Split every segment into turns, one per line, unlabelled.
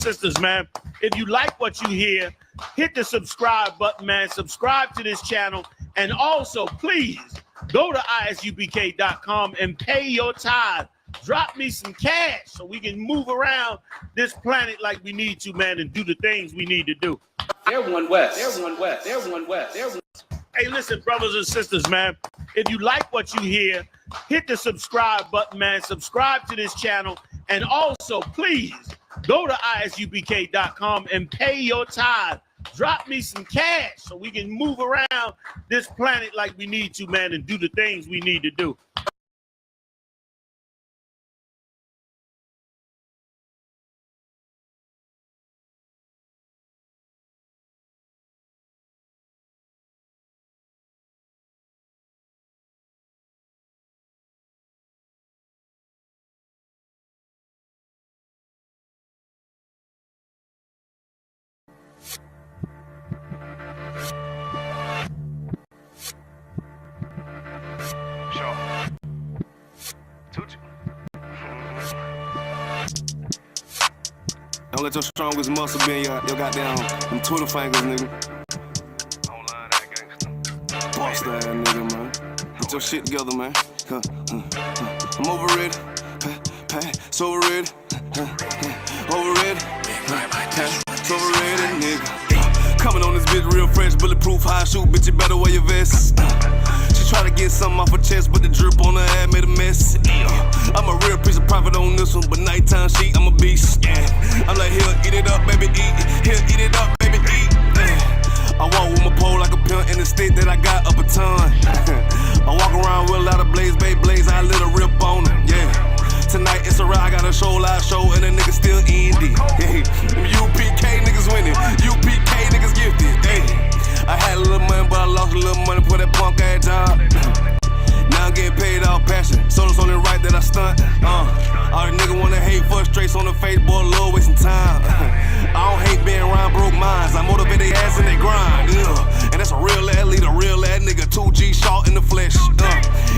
Sisters, man, if you like what you hear, hit the subscribe button, man. Subscribe to this channel, and also please go to ISUPK.com and pay your tithe. Drop me some cash so we can move around this planet like we need to, man, and do the things we need to do.
Everyone west. Everyone west. Everyone west. Everyone.
Hey, listen, brothers and sisters, man, if you like what you hear, hit the subscribe button, man. Subscribe to this channel, and also please go to ISUPK.com and pay your tithe. Drop me some cash so we can move around this planet like we need to, man, and do the things we need to do.
Don't let your strongest muscle be in your goddamn them Twitter fingers, nigga. Boss that nigga, man. Get your shit together, man. I'm overrated. So overrated. Overrated. So overrated, nigga. Coming on this bitch real fresh, bulletproof, high shoot, bitch, you better wear your vest. She try to get something off her chest, but the drip on her head made a mess. I'm a real piece of profit on this one, but nighttime sheet, I'm a beast. I'm like, here, eat it up, baby, eat it. Here, eat it up, baby, eat. I walk with my pole like a pimp in the state that I got up a ton. I walk around with a lot of blaze, babe, blaze, I lit a rip on her, yeah. Tonight it's a ride, I got a show, live show, and the nigga still indie. Hey, them UPK niggas winning, UPK niggas gifted. Hey, I had a little money, but I lost a little money for that punk ass job. Now I'm getting paid out passion, so it's only right that I stunt. All the nigga wanna hate, frustrates on the face, boy, love wasting time. I don't hate being around broke minds, I motivate their ass and they grind. And that's a real ass leader, real ass nigga, 2G short in the flesh.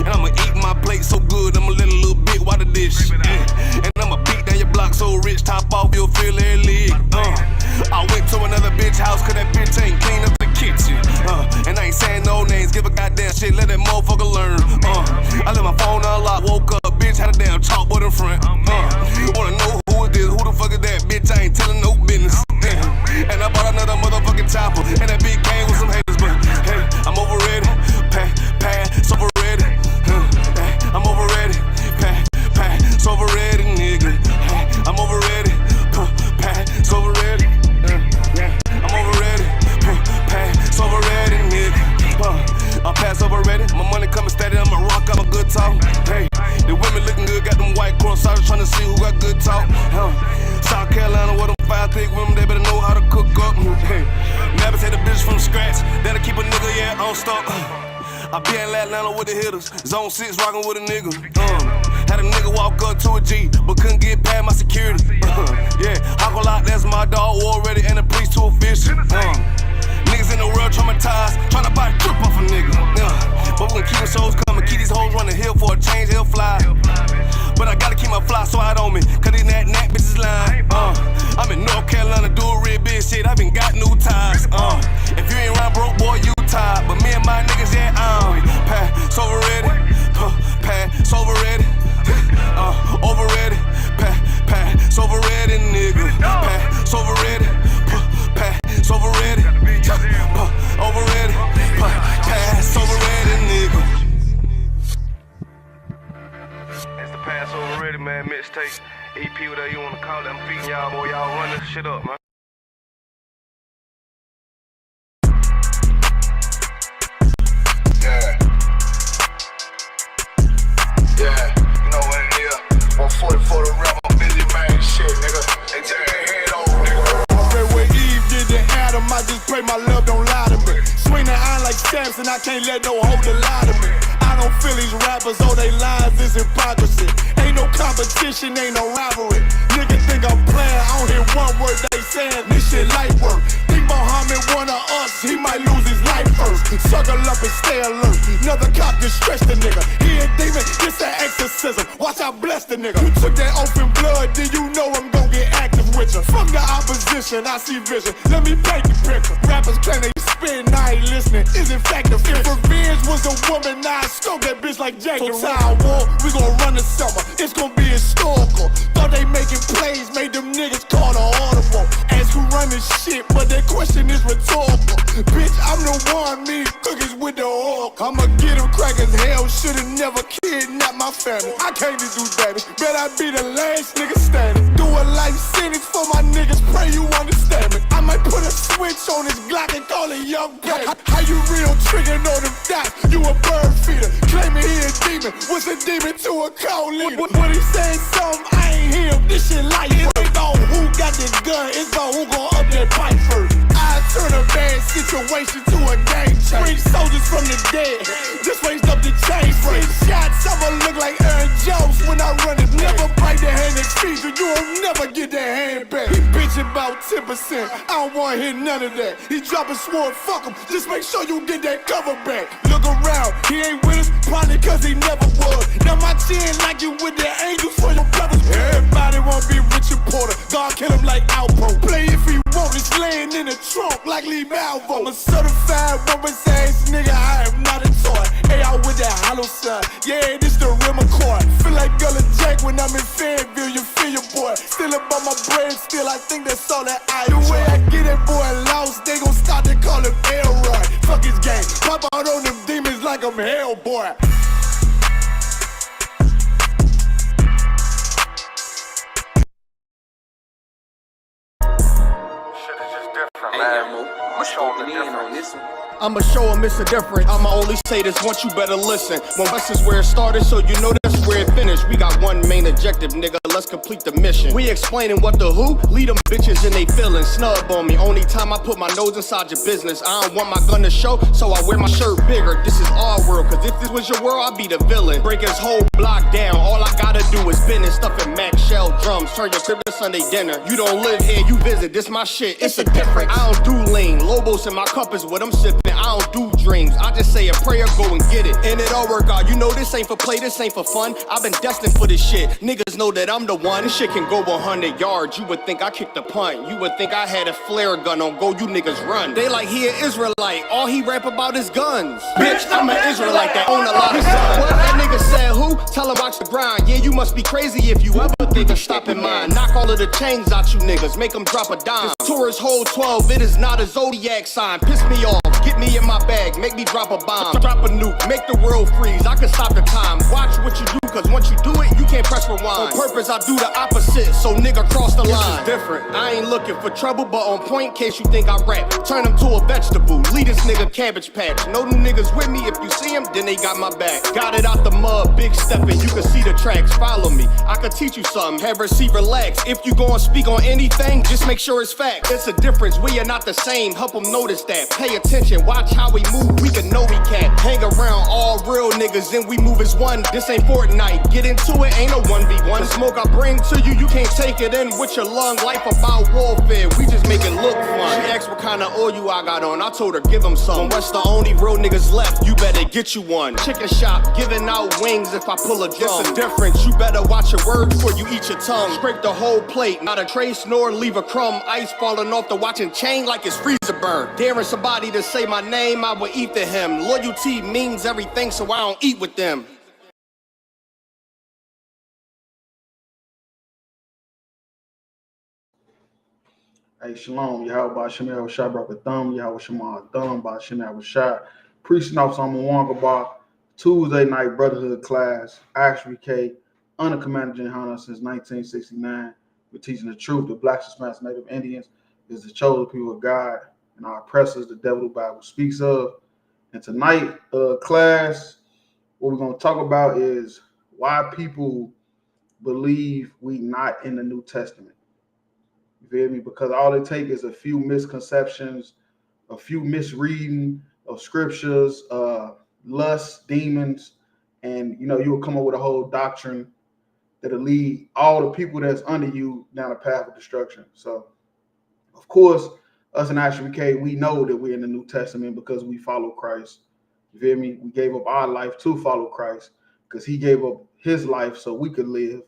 And I'ma eat my plate so good, I'ma let a little bit while the dish. And I'ma beat down your block so rich, top off, you'll feel every leg. I went to another bitch house, cause that bitch ain't clean up the kitchen. And I ain't saying no names, give a goddamn shit, let that motherfucker learn. I left my phone unlocked, woke up, bitch, had a damn chalkboard in front. Wanna know who is this, who the fuck is that, bitch, I ain't telling no business. And I bought another motherfucking chopper, and that bitch came with some haters, but hey, I'm overrated, so overrated. I'm overrated, so overrated, nigga. Hey, I'm overrated, so overrated. I'm overrated, so overrated, nigga. I'm past overrated, my money coming steady, I'ma rock up a good talk. Hey, the women looking good, got them white cross, I was trying to see who got good talk. South Carolina, where them 5 thick women, they better know how to cook up. Hey, never take a bitch from scratch, that'll keep a nigga, yeah, on stop. I be in Atlanta with the hitters, zone 6 rockin' with a nigga. Had a nigga walk up to a G, but couldn't get past my security. Yeah, Aqualot, that's my dog, already, and the priest too official. Niggas in the world traumatized, tryna buy a trip off a nigga. But we gon' keep the shows coming, keep these hoes running hill for a change, he'll fly. But I gotta keep my fly swat on me, cause these nat bitches lying. I'm in North Carolina, do a real big shit, I been got new ties. If you ain't around broke, boy, you tired. But me and my niggas, yeah, so overrated, so overrated, overrated, so overrated, nigga, so overrated, so overrated, overrated, so overrated, nigga.
It's the Pass Overrated, man, mixtape, EP, whatever you wanna call it. I'm feeding y'all, boy, y'all run this shit up, man.
Yeah, you know what it is. 140 for the rap, I'm busy, man. Shit, nigga. They tear their head over, nigga.
I read where Eve did to Adam. I just pray my love don't lie to me. Swing the iron like Samson, I can't let no holder lie to me. I don't feel these rappers, all they lies is hypocrisy. Ain't no competition, ain't no rivalry. Nigga think I'm playing, I don't hear one word they saying. This shit light work. Think Muhammad one of us, he might lose his life first. Suckle up and stay alert. Another cop just stretched the nigga. He a demon, this an exorcism. Watch I bless the nigga. You took that open blood, then you know I'm gon' get active with you. From the opposition, I see vision. Let me paint the picture. Rappers claim they spit and I ain't listening. Is in fact the if revenge was a woman, I stroke that bitch like Jack the Ripper. War, we gon' run the summer. It's gon' be historical. Thought they making plays, made them niggas call the audible. Ask who run this shit, but that question is rhetorical. Bitch, I'm the one, me cookies with the oil. I'ma get them crackers, hell, should've never kidnapped my family. I came to do damage, bet I be the last nigga standing. Do a life sentence for my niggas, pray you understand me. I might put a switch on this Glock and call it Young Baby. How you real triggering on them dots? You a bird feeder, claiming he a demon. What's a demon to a cold leader? When he saying something, I ain't hear him. This shit like it ain't about who got the gun, it's about who gon' up that pipe first. I turn a bad situation to a game changer. Bring soldiers from the dead, just raised up the chain. Free shots, I'ma look like Aaron Jones when I run it. Never bite the hand and feed you, you won't never get that hand back. He bitchin' about 10%, I don't wanna hear none of that. He dropping sword, fuck him, just make sure you get that cover back. Look around, he ain't with us, probably cause he never was. Now my chin like you with the angels for your brothers. Everybody wanna be Richard Porter, God kill him like Alpo. Play if he want, it's laying in the trunk like Lee Malvo. I'm a certified woman's ass nigga, I am not a toy. Hey, out with that hollow side, yeah, this the rim accord. Feel like Gullah Jack when I'm in Fayetteville, you feel your boy. Still about my bread, still I think that's all that I do. The way I get that boy lost, they gon' start to call him Elroy. Fuck his game, pop out on them demons like I'm Hellboy.
I'ma show them it's a difference. I'ma only say this once, you better listen. When West is where it started, so you know that's where it finished. We got one main objective, nigga, let's complete the mission. We explaining what the who, lead them bitches and they feelin'. Snub on me, only time I put my nose inside your business. I don't want my gun to show, so I wear my shirt bigger. This is our world, cause if this was your world, I'd be the villain. Break his whole block down, all I gotta do is bend and stuff in Mac shell drums. Turn your crib to Sunday dinner. You don't live here, you visit, this my shit, it's a difference. I don't do lean, Lobos in my cup is what I'm sipping. I don't do dreams, I just say a prayer, go and get it. And it all work out, you know this ain't for play, this ain't for fun. I've been destined for this shit, niggas know that I'm the one. This shit can go 100 yards, you would think I kicked a punt. You would think I had a flare gun on go, you niggas run. They like he an Israelite, all he rap about is guns. Bitch, I'm an Israelite that own a lot of guns. What that nigga said who? Tell him watch the grind. Yeah, you must be crazy if you ever think of stopping mine. Knock all of the chains out you niggas, make them drop a dime. This tour is hole 12, it is not a zodiac sign. Piss me off, get me in my bag, make me drop a bomb. Drop a nuke, make the world freeze, I can stop the time. Watch what you do, cause once you do it, you can't press rewind. On purpose, I do the opposite, so nigga cross the line. This is different, I ain't looking for trouble, but on point in case you think I rap. Turn him to a vegetable, lead this nigga Cabbage Patch. No new niggas with me, if you see him, then they got my back. Got it out the mud, big stepping, you can see the tracks. Follow me, I could teach you something, have her see relax. If you gon' speak on anything, just make sure it's fact. It's a difference, we are not the same, help them notice that. Pay attention, watch how we move, we can know we can't. Hang around all real niggas and we move as one. This ain't Fortnite, get into it, ain't no 1v1. The smoke I bring to you, you can't take it in with your lung. Life about warfare, we just make it look fun. She asked what kind of oil I got on, I told her give them some. When West the only real niggas left, you better get you one. Chicken shop, giving out wings if I pull a drum. It's a difference, you better watch your words before you eat your tongue. Scrape the whole plate, not a trace nor leave a crumb. Ice falling off the watching chain like it's freezer burn. Daring somebody to say my name, I will eat to him. Loyalty means everything, so I don't eat with them.
Hey, shalom. Yahweh Shem Shah Thumb, Yahweh Shema Thumb, by Shem Shah. Preaching off some Mwanga Tuesday night brotherhood class, ISUPK, under Commander Jehana since 1969. We're teaching the truth. The Black Hispanic Native Indians is the chosen people of God, and our oppressors, the devil the Bible speaks of. And tonight, class, what we're going to talk about is why people believe we not in the New Testament. You feel me? Because all it takes is a few misconceptions, a few misreading of scriptures, lust, demons, and you'll come up with a whole doctrine that'll lead all the people that's under you down a path of destruction. So, of course, us in ISUPK, we know that we're in the New Testament because we follow Christ. You feel me? We gave up our life to follow Christ because he gave up his life so we could live.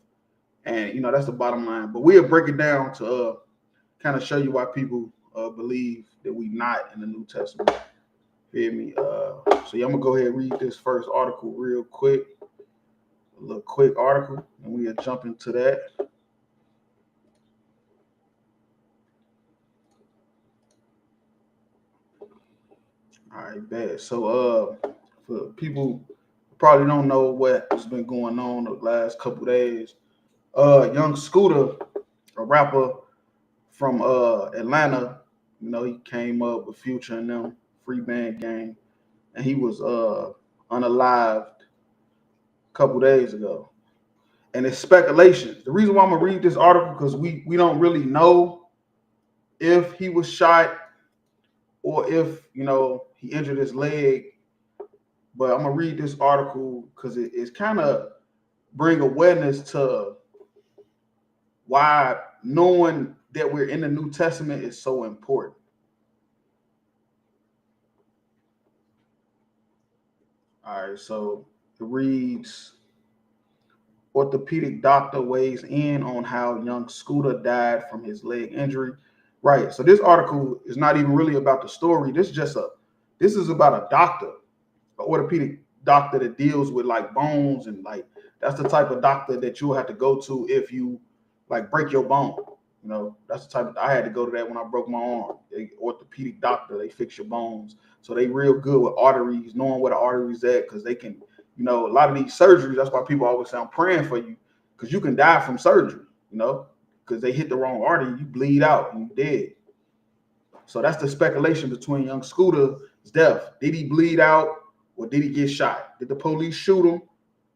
And, that's the bottom line. But we'll break it down to kind of show you why people believe that we not in the New Testament. Feel me? So yeah, I'm gonna go ahead and read this first article real quick. A little quick article, and we'll jump into that. All right, bad. So for people who probably don't know what's been going on the last couple days, young Scooter, a rapper from Atlanta, you know, he came up with Future and them, Free Band Gang, and he was unalived a couple days ago. And it's speculation. The reason why I'm gonna read this article because we don't really know if he was shot or if, you know, he injured his leg. But I'm gonna read this article because it's kind of bring awareness to why knowing that we're in the New Testament is so important. All right, so it reads, orthopedic doctor weighs in on how young Scooter died from his leg injury. Right, so this article is not even really about the story. This is about a doctor, an orthopedic doctor that deals with like bones, and like that's the type of doctor that you'll have to go to if you like break your bone. You know, that's the type of, I had to go to that when I broke my arm. Orthopedic doctor, they fix your bones. So they real good with arteries, knowing where the arteries at, because they can, you know, a lot of these surgeries, that's why people always say I'm praying for you, because you can die from surgery, you know, because they hit the wrong artery, you bleed out and you're dead. So that's the speculation between young Scooter's death. Did he bleed out or did he get shot? Did the police shoot him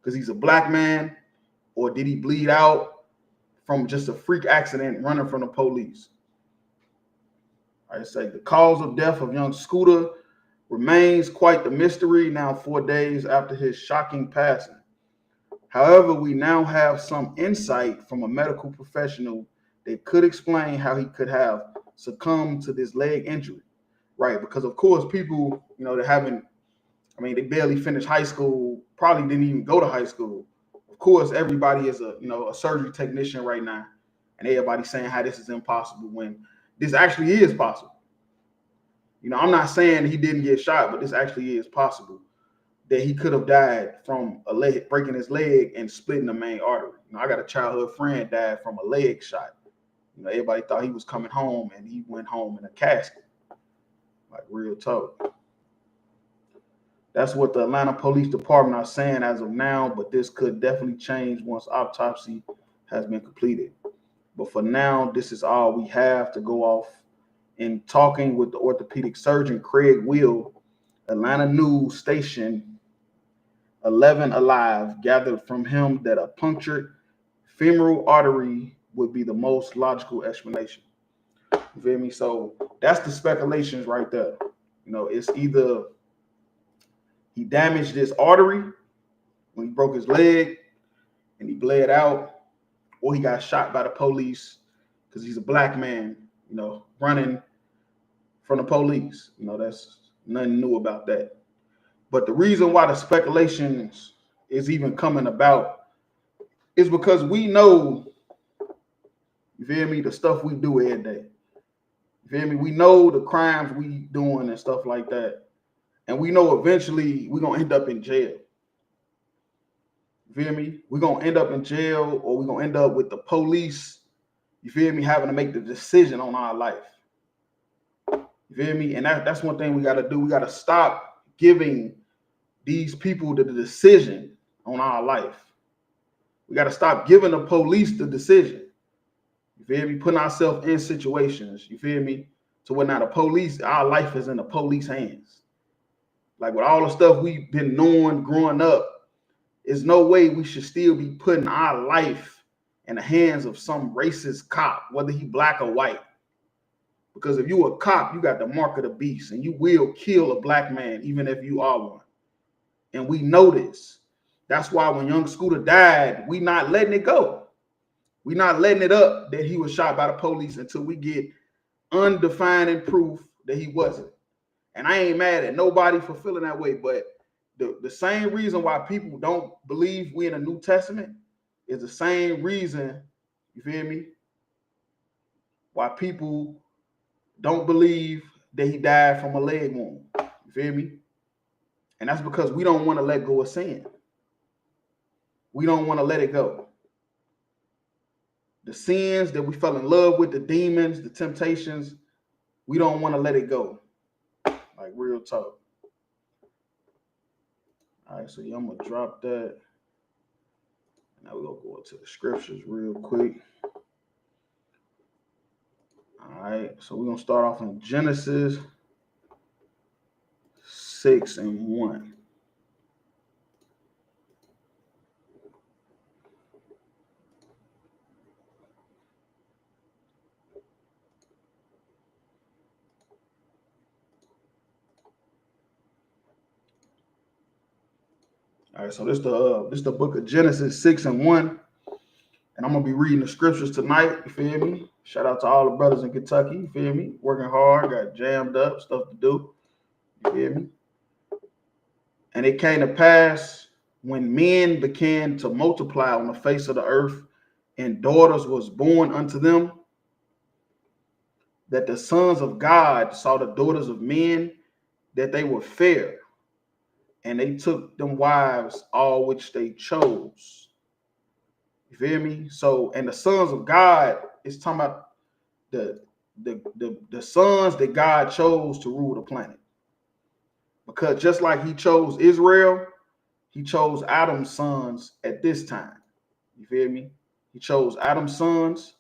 because he's a black man, or did he bleed out from just a freak accident running from the police? I say the cause of death of young Scooter remains quite the mystery now 4 days after his shocking passing. However, we now have some insight from a medical professional that could explain how he could have succumbed to this leg injury. Right, because of course people, you know, they barely finished high school, probably didn't even go to high school. Of course, everybody is a surgery technician right now, and everybody's saying how this is impossible when this actually is possible. You know, I'm not saying he didn't get shot, but this actually is possible that he could have died from a leg, breaking his leg and splitting the main artery. You know, I got a childhood friend died from a leg shot. You know, everybody thought he was coming home, and he went home in a casket. Like real talk. That's what the Atlanta Police Department are saying as of now, but this could definitely change once autopsy has been completed. But for now, this is all we have to go off. In talking with the orthopedic surgeon, Craig Will, Atlanta news station 11 Alive gathered from him that a punctured femoral artery would be the most logical explanation. You feel me? So that's the speculations right there. You know, it's either he damaged this artery when he broke his leg and he bled out, or he got shot by the police because he's a black man, you know, running from the police. You know, that's nothing new about that. But the reason why the speculations is even coming about is because we know, you feel me, the stuff we do every day. You feel me? We know the crimes we doing and stuff like that. And we know eventually we're going to end up in jail. You feel me? We're going to end up in jail, or we're going to end up with the police, you feel me, having to make the decision on our life. You feel me? And that's one thing we got to do. We got to stop giving these people the decision on our life. We got to stop giving the police the decision. You feel me? Putting ourselves in situations, you feel me, to where now the police, our life is in the police hands. Like with all the stuff we've been knowing growing up, there's no way we should still be putting our life in the hands of some racist cop, whether he black or white. Because if you a cop, you got the mark of the beast, and you will kill a black man, even if you are one. And we know this. That's why when young Scooter died, we not letting it go. We not letting it up that he was shot by the police until we get undefined proof that he wasn't. And I ain't mad at nobody for feeling that way, but the same reason why people don't believe we in the New Testament is the same reason, you feel me, why people don't believe that he died from a leg wound. You feel me? And that's because we don't want to let go of sin. We don't want to let it go. The sins that we fell in love with, the demons, the temptations, we don't want to let it go. Like real talk. All right, so yeah, I'm going to drop that. Now we're going to go into the scriptures real quick. All right, so we're going to start off in Genesis 6:1. All right, so this the book of Genesis 6:1, and I'm gonna be reading the scriptures tonight. You feel me? Shout out to all the brothers in Kentucky. You feel me? Working hard, got jammed up, stuff to do. You feel me? And it came to pass when men began to multiply on the face of the earth, and daughters was born unto them, that the sons of God saw the daughters of men, that they were fair, and they took them wives, all which they chose. You feel me? So, and the sons of God is talking about the sons that God chose to rule the planet. Because just like he chose Israel, he chose Adam's sons at this time. You feel me? He chose Adam's sons,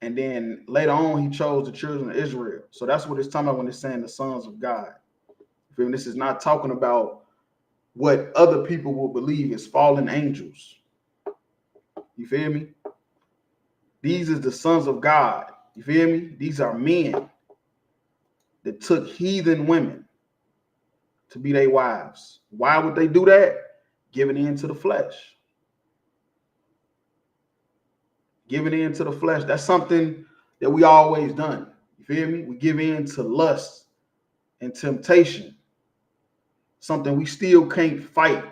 and then later on he chose the children of Israel. So that's what it's talking about when it's saying the sons of God. You feel me? This is not talking about what other people will believe is fallen angels. You feel me? These is the sons of God. You feel me? These are men that took heathen women to be their wives. Why would they do that? Giving in to the flesh. Giving in to the flesh. That's something that we always done. You feel me? We give in to lust and temptation. Something we still can't fight.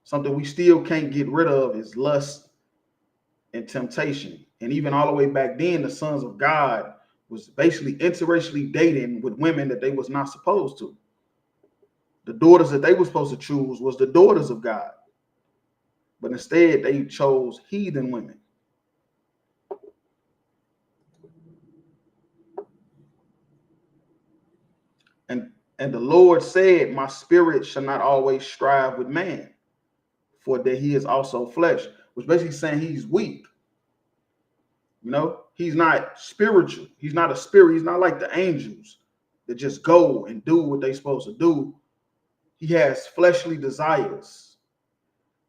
Something we still can't get rid of is lust and temptation. And even all the way back then, the sons of God was basically interracially dating with women that they was not supposed to. The daughters that they were supposed to choose was the daughters of God. But instead, they chose heathen women. And the Lord said, my spirit shall not always strive with man, for that he is also flesh, which basically saying he's weak. You know, he's not spiritual. He's not a spirit. He's not like the angels that just go and do what they're supposed to do. He has fleshly desires.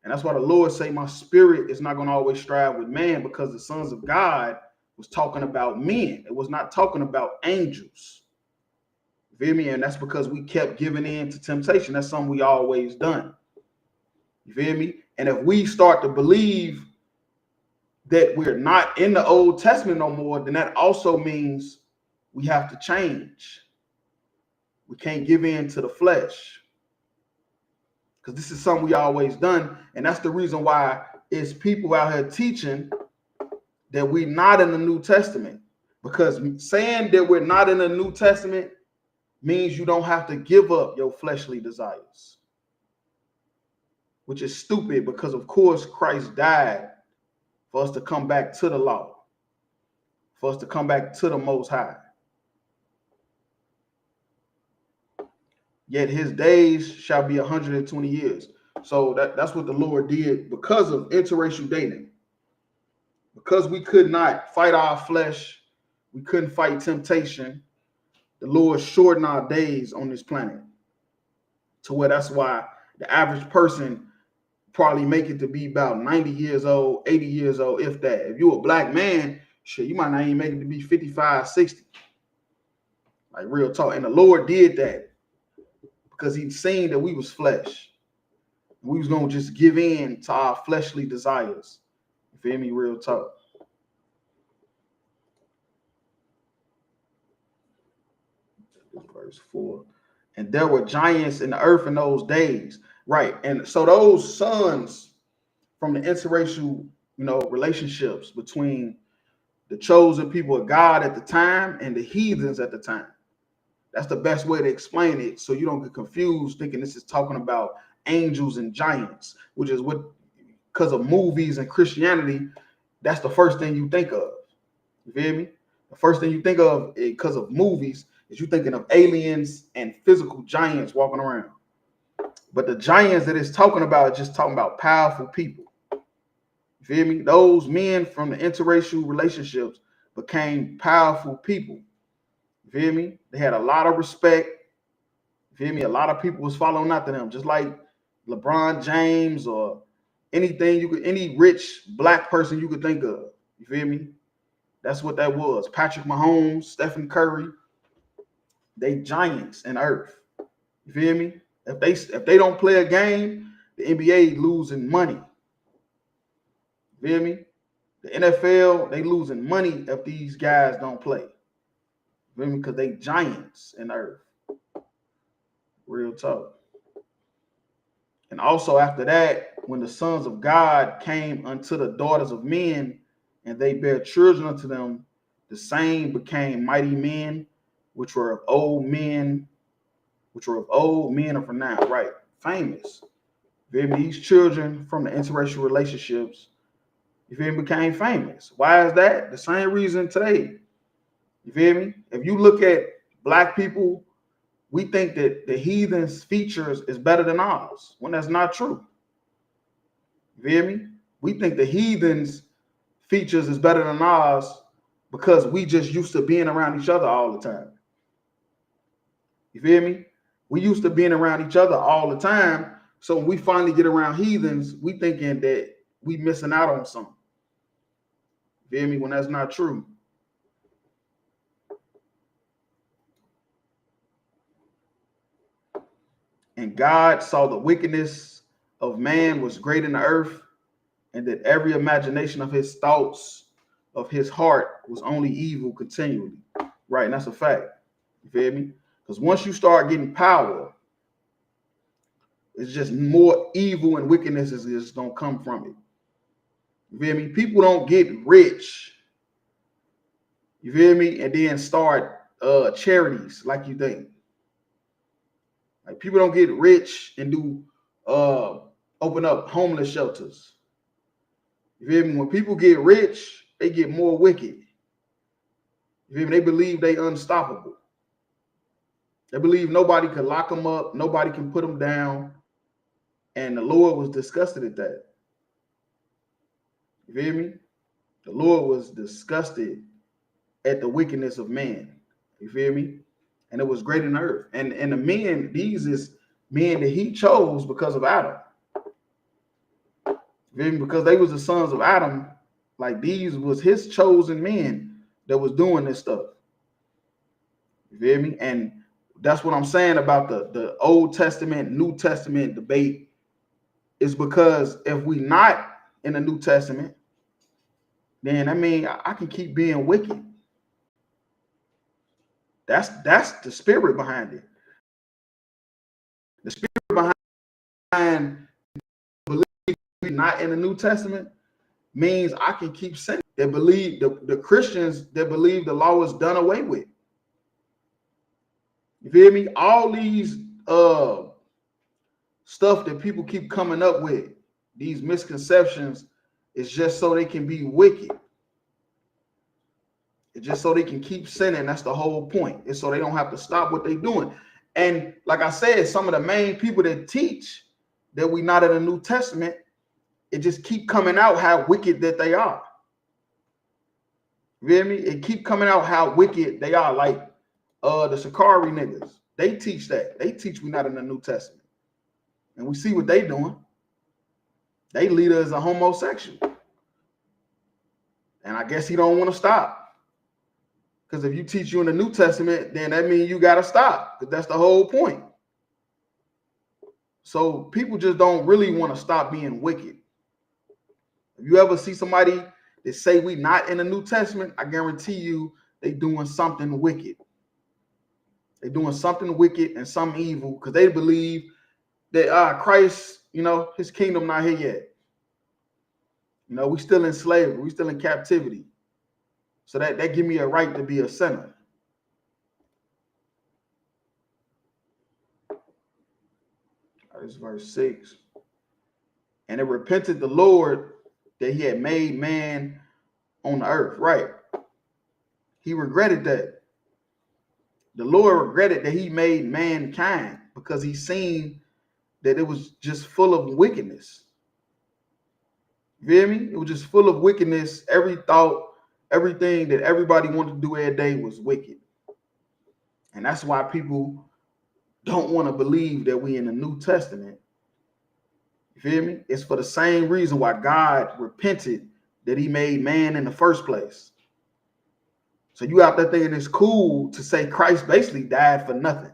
And that's why the Lord say my spirit is not going to always strive with man, because the sons of God was talking about men. It was not talking about angels. You feel me? And that's because we kept giving in to temptation. That's something we always done. You feel me? And if we start to believe that we're not in the Old Testament no more, then that also means we have to change. We can't give in to the flesh, because this is something we always done. And that's the reason why it's people out here teaching that we're not in the New Testament, because saying that we're not in the New Testament means you don't have to give up your fleshly desires, which is stupid, because of course Christ died for us to come back to the law, for us to come back to the Most High. Yet his days shall be 120 years. So that's what the Lord did because of interracial dating. Because we could not fight our flesh, we couldn't fight temptation, the Lord shortened our days on this planet to where that's why the average person probably make it to be about 90 years old, 80 years old, if that. If you're a black man, shit, you might not even make it to be 55, 60. Like real talk. And the Lord did that because he'd seen that we was flesh. We was going to just give in to our fleshly desires. You feel me? Real talk. Verse 4. And there were giants in the earth in those days. Right. And so those sons from the interracial, relationships between the chosen people of God at the time and the heathens at the time. That's the best way to explain it, so you don't get confused thinking this is talking about angels and giants, which is what, because of movies and Christianity, that's the first thing you think of. You feel me? The first thing you think of because of movies is you thinking of aliens and physical giants walking around. But the giants that it's talking about is just talking about powerful people. You feel me? Those men from the interracial relationships became powerful people. You feel me? They had a lot of respect. You feel me? A lot of people was following after them, just like LeBron James or anything you could, any rich black person you could think of. You feel me? That's what that was. Patrick Mahomes, Stephen Curry, they giants in earth. You feel me? If they don't play a game, the NBA losing money. You feel me? The NFL, they losing money if these guys don't play. You feel me? Because they giants in earth. Real talk. And also after that, when the sons of God came unto the daughters of men, and they bare children unto them, the same became mighty men, which were of old men of renown, right? Famous. You feel me? These children from the interracial relationships, you feel me, became famous. Why is that? The same reason today. You feel me? If you look at black people, we think that the heathens' features is better than ours, when that's not true. You feel me? We think the heathens' features is better than ours because we just used to being around each other all the time. You feel me? We used to being around each other all the time. So when we finally get around heathens, we thinking that we missing out on something. You feel me? When that's not true. And God saw the wickedness of man was great in the earth, and that every imagination of his thoughts of his heart was only evil continually. Right, and that's a fact. You feel me? Because once you start getting power, it's just more evil and wickedness is just gonna come from it. You feel me? People don't get rich. You feel me? And then start charities like you think. Like people don't get rich and do open up homeless shelters. You feel me? When people get rich, they get more wicked. You feel me? They believe they unstoppable. They believe nobody can lock them up, nobody can put them down. And the Lord was disgusted at that. You feel me? The Lord was disgusted at the wickedness of man. You feel me? And it was great in the earth. And the men, these is men that he chose because of Adam. You feel me? Because they was the sons of Adam. Like these was his chosen men that was doing this stuff. You feel me? And that's what I'm saying about the Old Testament, New Testament debate, is because if we not in the New Testament, then I mean I can keep being wicked. That's the spirit behind it. The spirit behind believing we're not in the New Testament means I can keep sinning. They believe the Christians that believe the law is done away with. You feel me? All these stuff that people keep coming up with, these misconceptions, is just so they can be wicked. It's just so they can keep sinning. That's the whole point. It's so they don't have to stop what they're doing. And like I said, some of the main people that teach that we not in the New Testament, it just keep coming out how wicked that they are. You feel me? It keep coming out how wicked they are. Like the Shikari niggas, they teach that. They teach we not in the New Testament. And we see what they doing. They lead us as a homosexual. And I guess he don't want to stop. Because if you teach you in the New Testament, then that means you got to stop. Because that's the whole point. So people just don't really want to stop being wicked. If you ever see somebody that say we not in the New Testament, I guarantee you they doing something wicked. They doing something wicked and something evil because they believe that Christ, you know, his kingdom not here yet. You know, we still in slavery. We still in captivity. So that give me a right to be a sinner. This is verse 6. And it repented the Lord that he had made man on the earth. Right. He regretted that. The Lord regretted that he made mankind because he seen that it was just full of wickedness. You feel me? It was just full of wickedness. Every thought, everything that everybody wanted to do every day was wicked. And that's why people don't want to believe that we in the New Testament. You feel me? It's for the same reason why God repented that he made man in the first place. So you out there thinking it's cool to say Christ basically died for nothing.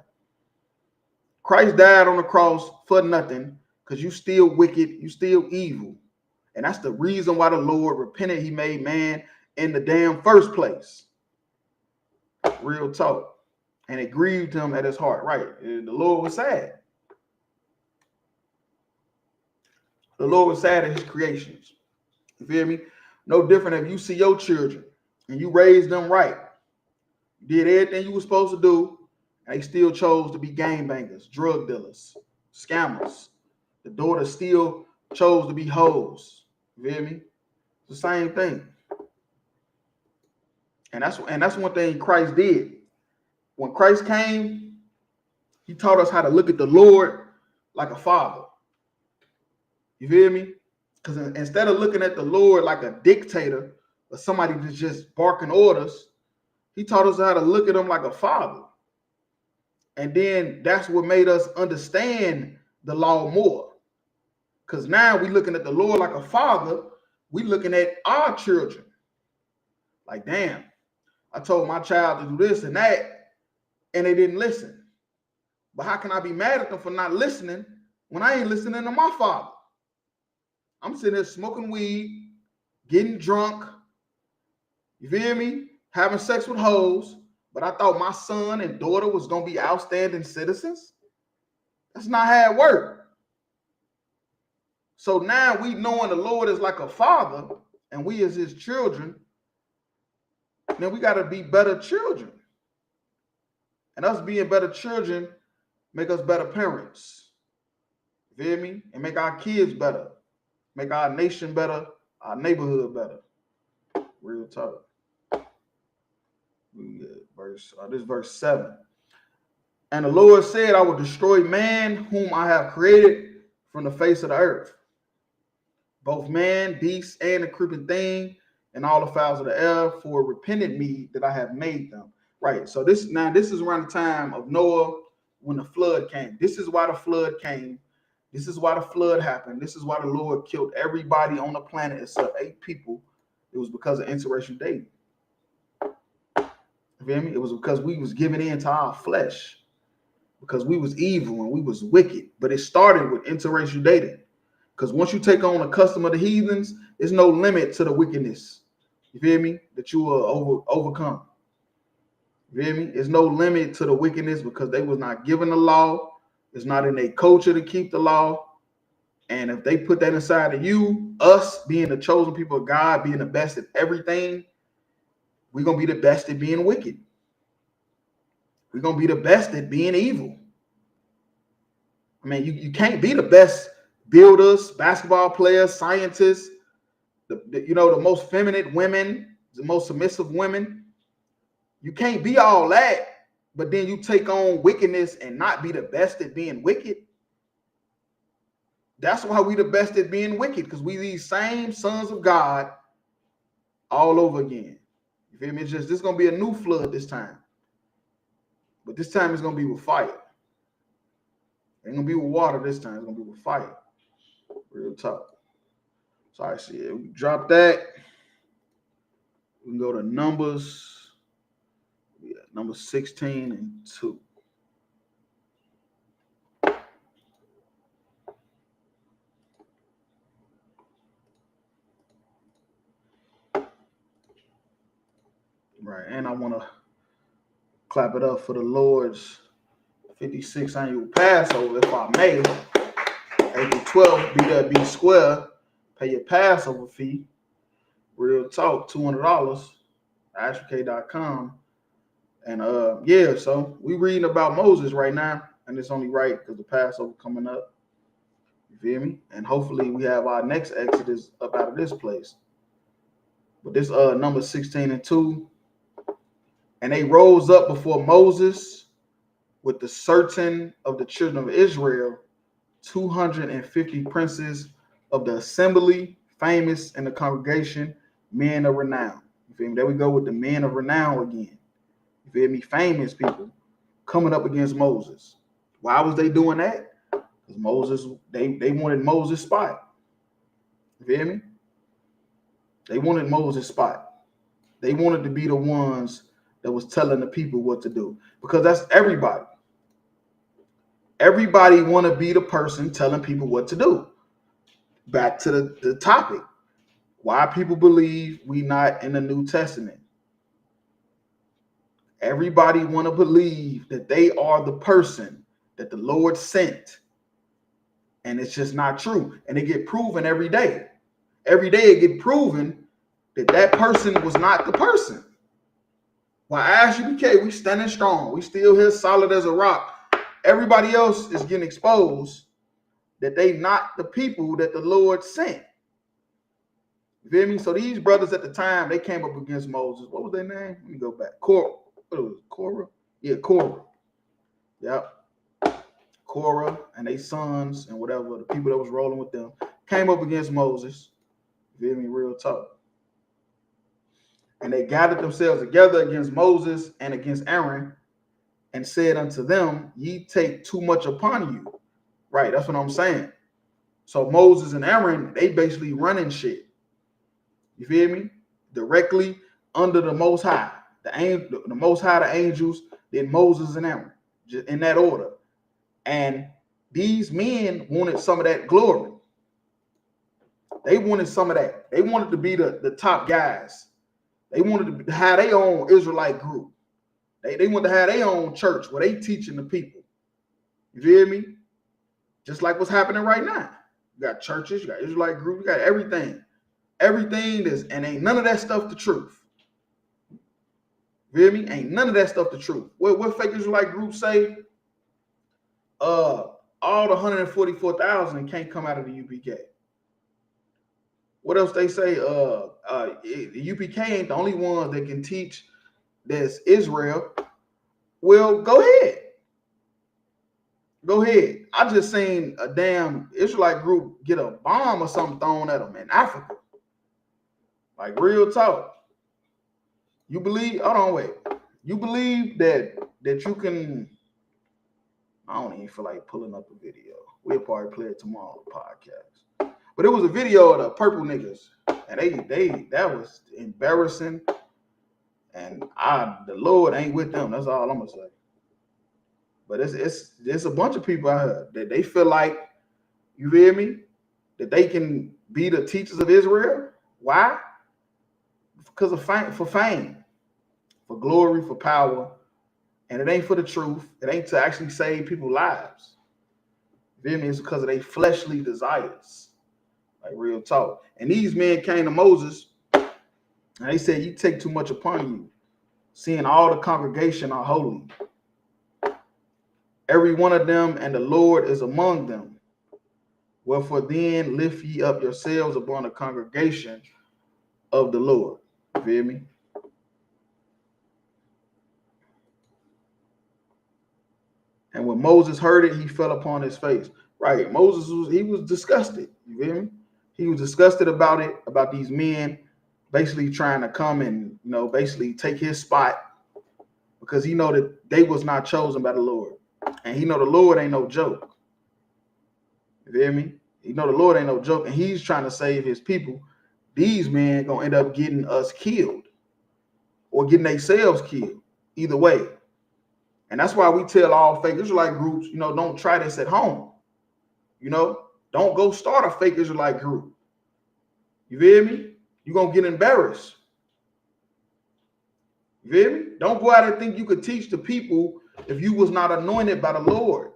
Christ died on the cross for nothing because you still wicked, you still evil. And that's the reason why the Lord repented. He made man in the damn first place. Real talk. And it grieved him at his heart. Right. The Lord was sad. The Lord was sad at his creations. You feel me? No different if you see your children and you raised them right. You did everything you were supposed to do, and they still chose to be gangbangers, drug dealers, scammers. The daughter still chose to be hoes. You feel me? It's the same thing. And that's one thing Christ did. When Christ came, he taught us how to look at the Lord like a father. You feel me? Because instead of looking at the Lord like a dictator or somebody that's just barking orders, he taught us how to look at him like a father. And then that's what made us understand the law more. Because now we looking at the Lord like a father, we looking at our children. Like, damn, I told my child to do this and that, and they didn't listen. But how can I be mad at them for not listening when I ain't listening to my father? I'm sitting there smoking weed, getting drunk, you feel me? Having sex with hoes, but I thought my son and daughter was going to be outstanding citizens. That's not how it worked. So now we knowing the Lord is like a father and we as his children, then we got to be better children. And us being better children make us better parents. You feel me? And make our kids better. Make our nation better, our neighborhood better. Real talk. This is verse 7. And the Lord said, I will destroy man whom I have created from the face of the earth. Both man, beast, and the creeping thing, and all the fowls of the air, for it repented me that I have made them. Right. So this is around the time of Noah when the flood came. This is why the flood came. This is why the flood happened. This is why the Lord killed everybody on the planet except 8 people. It was because of interracial dating. You feel me? It was because we was giving in to our flesh. Because we was evil and we was wicked. But it started with interracial dating. Because once you take on the custom of the heathens, there's no limit to the wickedness. You feel me? That you will overcome. You feel me? There's no limit to the wickedness because they was not given the law. It's not in their culture to keep the law. And if they put that inside of you, us being the chosen people of God, being the best at everything, we're going to be the best at being wicked. We're going to be the best at being evil. I mean, you can't be the best builders, basketball players, scientists, the most feminine women, the most submissive women. You can't be all that, but then you take on wickedness and not be the best at being wicked. That's why we the best at being wicked, because we these same sons of God all over again. You feel me? It's just this is gonna be a new flood this time. But this time it's gonna be with fire. It ain't gonna be with water this time, it's gonna be with fire. Real talk. So I see it. We drop that. We can go to Numbers. Yeah, number 16 and 2. Right, and I want to clap it up for the Lord's 56th annual Passover, if I may. April 12th, be there, be square. Pay your Passover fee. Real talk, $200. ISUPK.com. And yeah, so we reading about Moses right now, and it's only right because the Passover coming up. You feel me? And hopefully we have our next Exodus up out of this place. But this number 16:2. And they rose up before Moses with the certain of the children of Israel, 250 princes of the assembly, famous in the congregation, men of renown. You feel me? There we go with the men of renown again. You feel me? Famous people coming up against Moses. Why was they doing that? Because Moses, they wanted Moses' spot. You feel me? They wanted Moses' spot. They wanted to be the ones that was telling the people what to do. Because that's everybody. Everybody want to be the person telling people what to do. Back to the topic. Why people believe we not in the New Testament. Everybody want to believe that they are the person that the Lord sent. And it's just not true. And it get proven every day. Every day it get proven that that person was not the person. While ISUPK, we standing strong. We still here solid as a rock. Everybody else is getting exposed that they not the people that the Lord sent. You feel me? So these brothers at the time, they came up against Moses. What was their name? Let me go back. What was it? Korah? Yeah, Korah. Yep. Korah and their sons and whatever, the people that was rolling with them, came up against Moses. You feel me? Real talk. And they gathered themselves together against Moses and against Aaron and said unto them, ye take too much upon you. Right, that's what I'm saying. So Moses and Aaron, they basically running shit. You feel me? Directly under the Most High. The Most High, the angels, then Moses and Aaron, just in that order. And these men wanted some of that glory. They wanted some of that. They wanted to be the top guys. They wanted to have their own Israelite group. They wanted to have their own church where they teaching the people. You feel me? Just like what's happening right now. You got churches, you got Israelite groups, you got everything. Everything and ain't none of that stuff the truth. You feel me? Ain't none of that stuff the truth. What fake Israelite groups say? All the 144,000 can't come out of the UPK. What else they say? The UPK ain't the only ones that can teach that's Israel. Well, go ahead. Go ahead. I just seen a damn Israelite group get a bomb or something thrown at them in Africa. Like real talk. You believe? Hold on, wait. You believe that you can? I don't even feel like pulling up a video. We'll probably play it tomorrow on the podcast. But it was a video of the purple niggas, and they that was embarrassing. And the Lord ain't with them. That's all I'm gonna say. But it's a bunch of people out here that they feel like, you feel me, that they can be the teachers of Israel. Why? Because of for fame, for glory, for power, and it ain't for the truth. It ain't to actually save people's lives. You feel me? It's because of their fleshly desires. Like real talk. And these men came to Moses and they said, you take too much upon you, seeing all the congregation are holy. Every one of them, and the Lord is among them. Wherefore then lift ye up yourselves upon the congregation of the Lord. You feel me? And when Moses heard it, he fell upon his face. Right. Moses was disgusted. You feel me? He was disgusted about it, about these men basically trying to come and, basically take his spot, because he know that they was not chosen by the Lord. And he know the Lord ain't no joke. You feel me? He know the Lord ain't no joke, and he's trying to save his people. These men gonna end up getting us killed or getting themselves killed. Either way. And that's why we tell all fake Israelite groups, don't try this at home. Don't go start a fake Israelite group. You feel me? You're gonna get embarrassed. You feel me? Don't go out and think you could teach the people if you was not anointed by the Lord.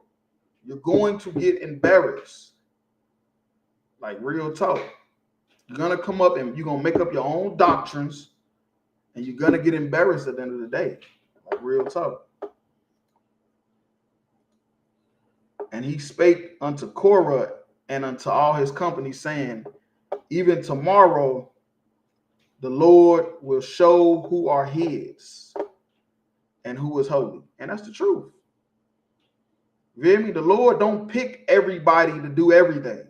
You're going to get embarrassed. Like real talk. You're gonna come up and you're gonna make up your own doctrines, And you're gonna get embarrassed at the end of the day. Like real talk. And he spake unto Korah and unto all his company, saying, even tomorrow the Lord will show who are his and who is holy. And that's the truth. You hear me? The Lord don't pick everybody to do everything.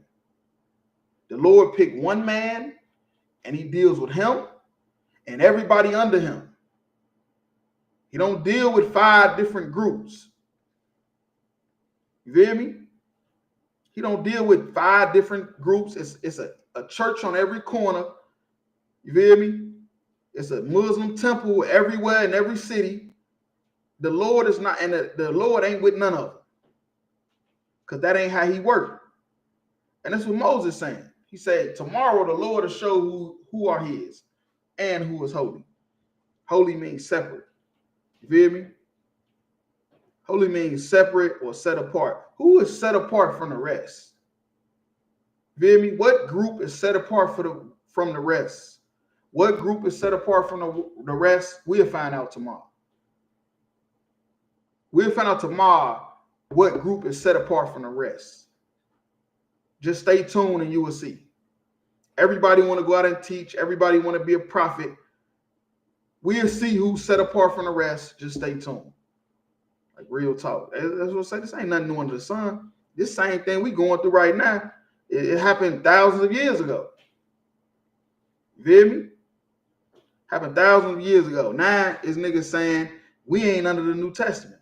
The Lord picked one man and he deals with him and everybody under him. He don't deal with 5 different groups. You hear me? He don't deal with 5 different groups. It's a church on every corner. You hear me? It's a Muslim temple everywhere in every city. The Lord is not, and the Lord ain't with none of them. Because that ain't how he worked. And that's what Moses is saying. He said, tomorrow the Lord will show who are his and who is holy. Holy means separate. You feel me? Holy means separate or set apart. Who is set apart from the rest? You feel me? What group is set apart from the rest? What group is set apart from the rest? We'll find out tomorrow. We'll find out tomorrow what group is set apart from the rest. Just stay tuned and you will see. Everybody want to go out and teach. Everybody want to be a prophet. We'll see who's set apart from the rest. Just stay tuned. Like real talk. That's what I say. This ain't nothing new under the sun. This same thing we going through right now, it happened thousands of years ago. You feel me? Happened thousands of years ago. Now is niggas saying we ain't under the New Testament.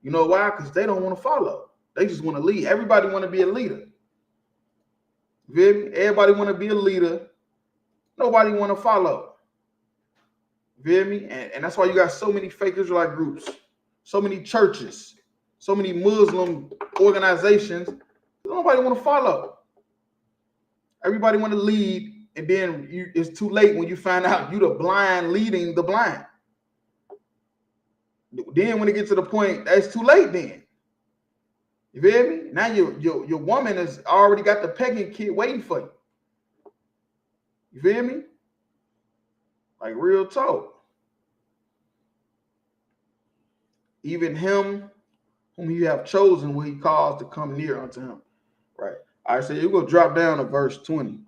You know why? Because they don't want to follow. They just want to lead. Everybody want to be a leader. You feel me? Everybody want to be a leader. Nobody want to follow. You feel me? And that's why you got so many fake Israelite groups, so many churches, so many Muslim organizations. Nobody want to follow. Everybody want to lead, and then it's too late when you find out you the blind leading the blind. Then when it gets to the point, that's too late then. You feel me? Now your woman has already got the pegging kit waiting for you. You feel me? Like real talk. Even him whom you have chosen will he cause to come near unto him. Right. All right, so you're going to drop down to verse 20.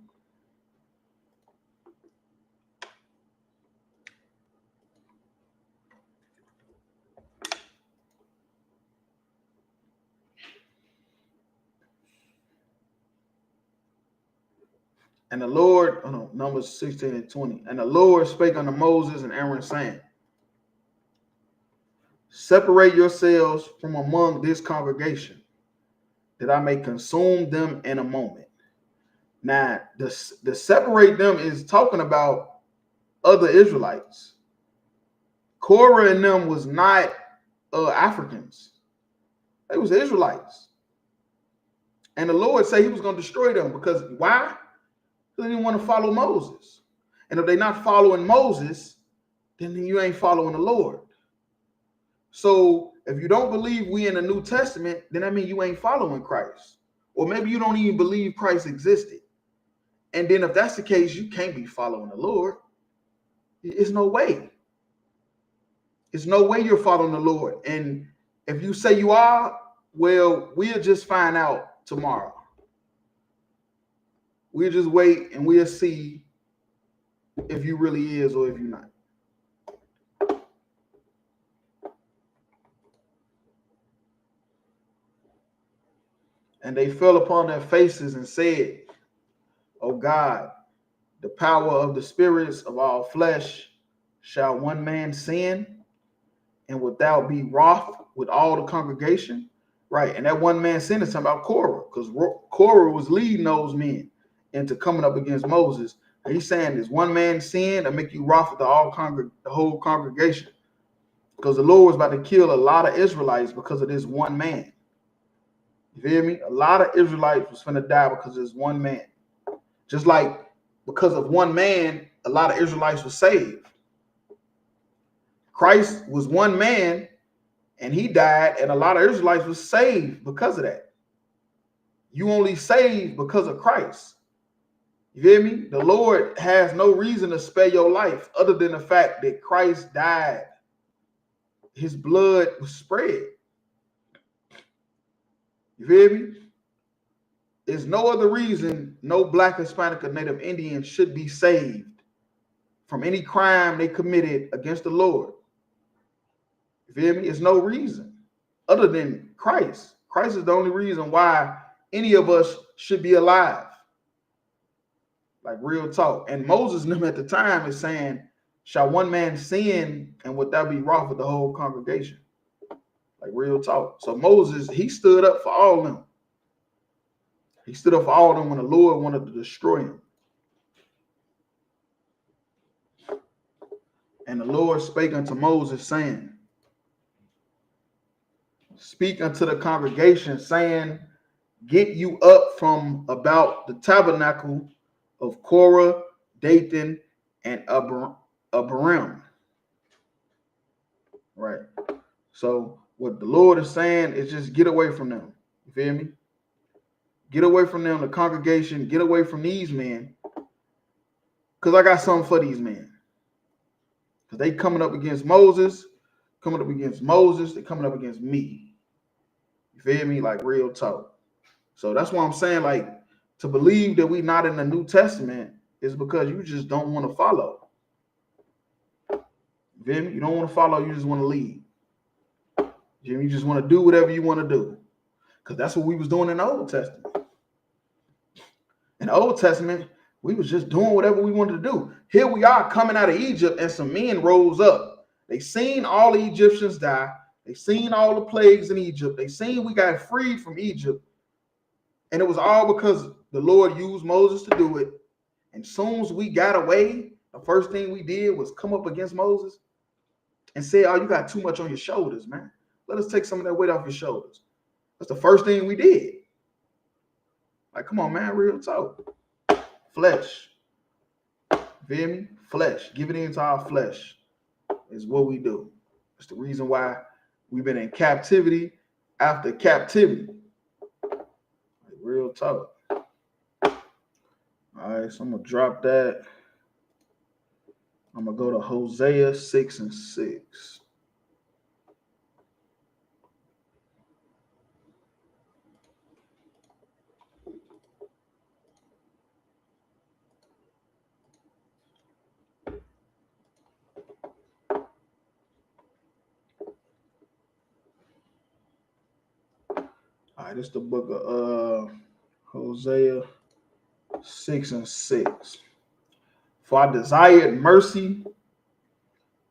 And the Lord, Numbers 16 and 20. And the Lord spake unto Moses and Aaron, saying, separate yourselves from among this congregation, that I may consume them in a moment. Now, the separate them is talking about other Israelites. Korah and them was not Africans. They was Israelites. And the Lord said he was going to destroy them because why? They didn't want to follow Moses. And if they're not following Moses, then you ain't following the Lord. So if you don't believe we in the New Testament, then that means you ain't following Christ. Or maybe you don't even believe Christ existed. And then if that's the case, you can't be following the Lord. It's no way. It's no way you're following the Lord. And if you say you are, well, we'll just find out tomorrow. We'll just wait and we'll see if you really is or if you're not. And they fell upon their faces and said, O God, the power of the spirits of all flesh, shall one man sin, and wilt thou be wroth with all the congregation? Right, and that one man sin is talking about Korah, because Korah was leading those men into coming up against Moses. And he's saying this one man sin and make you wroth with the whole congregation. Because the Lord was about to kill a lot of Israelites because of this one man. You feel me? A lot of Israelites was finna die because of this one man. Just like because of one man, a lot of Israelites were saved. Christ was one man and he died, and a lot of Israelites were saved because of that. You only saved because of Christ. You hear me? The Lord has no reason to spare your life other than the fact that Christ died. His blood was spread. You hear me? There's no other reason no Black, Hispanic, or Native Indian should be saved from any crime they committed against the Lord. You feel me? There's no reason other than Christ. Christ is the only reason why any of us should be alive. Like real talk. And Moses and them at the time is saying, shall one man sin and would that be wrath with the whole congregation? Like real talk. So Moses, he stood up for all of them. He stood up for all of them when the Lord wanted to destroy him. And the Lord spake unto Moses, saying, speak unto the congregation, saying, get you up from about the tabernacle of Korah, Dathan, and Abiram. Right. So what the Lord is saying is just get away from them. You feel me? Get away from them, the congregation. Get away from these men. Because I got something for these men. Because they coming up against Moses. Coming up against Moses. They coming up against me. You feel me? Like real talk. So that's why I'm saying, like, to believe that we not in the New Testament is because you just don't want to follow. You feel me? You don't want to follow. You just want to lead. You just want to do whatever you want to do. Because that's what we was doing in the Old Testament. In the Old Testament, we was just doing whatever we wanted to do. Here we are coming out of Egypt, and some men rose up. They seen all the Egyptians die. They seen all the plagues in Egypt. They seen we got freed from Egypt. And it was all because the Lord used Moses to do it. And as soon as we got away, the first thing we did was come up against Moses and say, oh, you got too much on your shoulders, man. Let us take some of that weight off your shoulders. That's the first thing we did. Like, come on, man, real talk. Flesh. Feel me? Flesh. Give it into our flesh is what we do. That's the reason why we've been in captivity after captivity. Like, real talk. All right, so I'm going to drop that. I'm going to go to Hosea 6:6. All right, this is the book of Hosea 6:6. For I desired mercy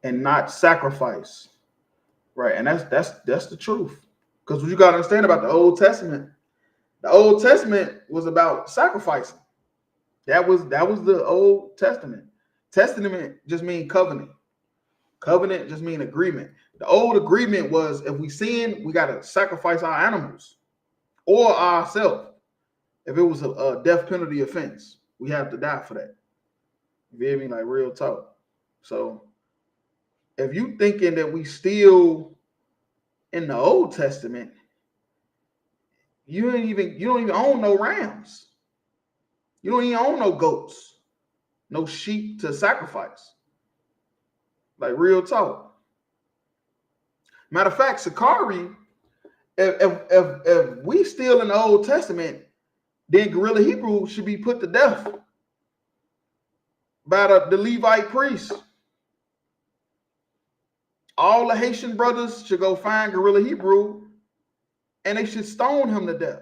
and not sacrifice. Right, and that's the truth. Because what you got to understand about the Old Testament was about sacrificing. That was the Old Testament. Testament just means covenant. Covenant just means agreement. The old agreement was if we sin, we got to sacrifice our animals or ourselves. If it was a death penalty offense, we have to die for that. You feel me? Like real talk. So if you thinking that we still in the Old Testament, you don't even own no rams. You don't even own no goats, no sheep to sacrifice. Like real talk. Matter of fact, Sakari, if we still in the Old Testament, then Gorilla Hebrew should be put to death by the Levite priests. All the Haitian brothers should go find Gorilla Hebrew and they should stone him to death.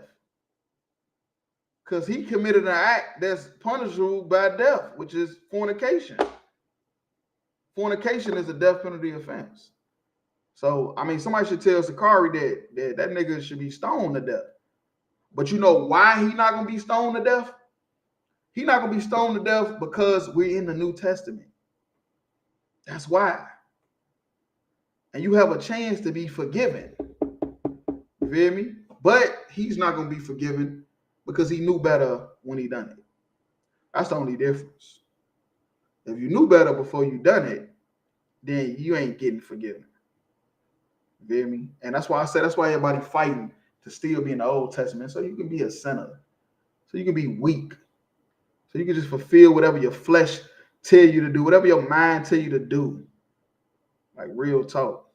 Because he committed an act that's punishable by death, which is fornication. Fornication is a death penalty offense. So, I mean, somebody should tell Sakari that nigga should be stoned to death. But you know why he not going to be stoned to death? He not going to be stoned to death because we're in the New Testament. That's why. And you have a chance to be forgiven. You feel me? But he's not going to be forgiven because he knew better when he done it. That's the only difference. If you knew better before you done it, then you ain't getting forgiven. You feel me? And that's why everybody fighting to still be in the Old Testament, so you can be a sinner, so you can be weak, So you can just fulfill whatever your flesh tell you to do, whatever your mind tell you to do. Like real talk.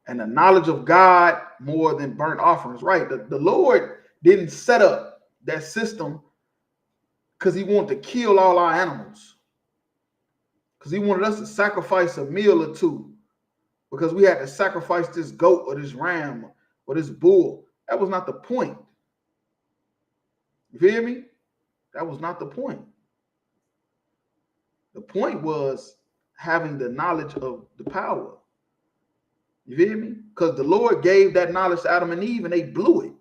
And the knowledge of God more than burnt offerings. Right. The Lord didn't set up that system because he wanted to kill all our animals. Because he wanted us to sacrifice a meal or two. Because we had to sacrifice this goat or this ram or this bull. That was not the point. You feel me? That was not the point. The point was having the knowledge of the power. You feel me? Because the Lord gave that knowledge to Adam and Eve and they blew it.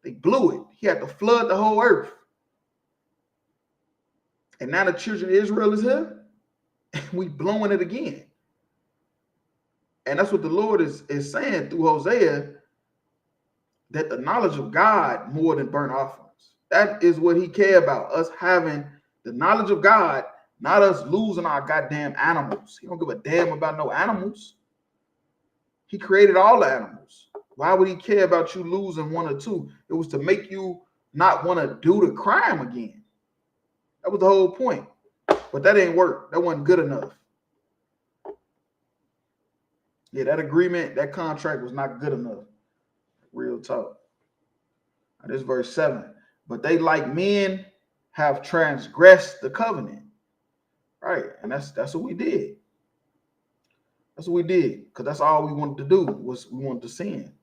They blew it. He had to flood the whole earth. And now the children of Israel is here. And we blowing it again. And that's what the Lord is saying through Hosea, that the knowledge of God more than burnt offerings. That is what he cared about, us having the knowledge of God, not us losing our goddamn animals. He don't give a damn about no animals. He created all the animals. Why would he care about you losing one or two? It was to make you not want to do the crime again. That was the whole point. But that ain't work. That wasn't good enough. Yeah, that agreement, that contract was not good enough. Real talk. Now, this verse 7. But they, like men, have transgressed the covenant. Right. And that's what we did. That's what we did. Because that's all we wanted to do was we wanted to sin.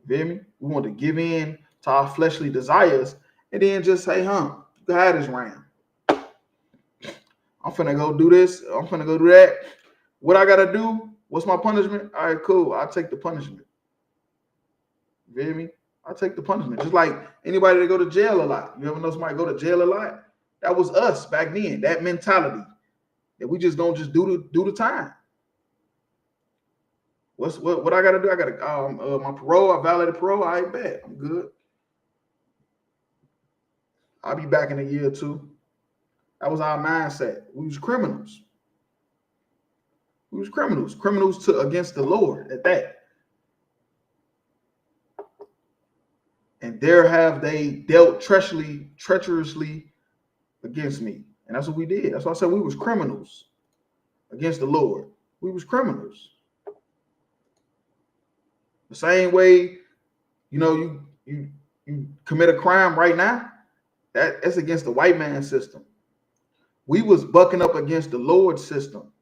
You feel me? We wanted to give in to our fleshly desires and then just say, you can have this ram. I'm finna go do this. I'm finna go do that. What I gotta do? What's my punishment? All right, cool. I'll take the punishment. You feel me? I'll take the punishment. Just like anybody that go to jail a lot. You ever know somebody go to jail a lot? That was us back then. That mentality that we just don't just do the time. What I gotta do? I gotta my parole. I violated parole. I ain't bad. I'm good. I'll be back in a year or two. That was our mindset. We was criminals. We was criminals. Criminals against the Lord at that. And there have they dealt treacherously against me. And that's what we did. That's why I said we was criminals against the Lord. We was criminals. The same way, you commit a crime right now, that's against the white man system. We was bucking up against the Lord's system.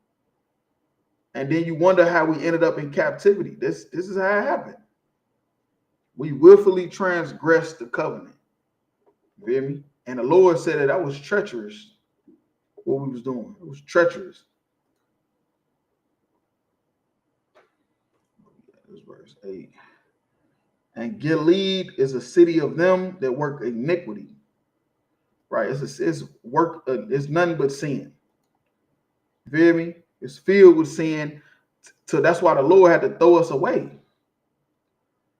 And then you wonder how we ended up in captivity. This is how it happened. We willfully transgressed the covenant. You feel me? And the Lord said that was treacherous, what we was doing. It was treacherous. This verse 8. And Gilead is a city of them that work iniquity. Right? It's work. It's nothing but sin. You feel me? It's filled with sin. So that's why the Lord had to throw us away.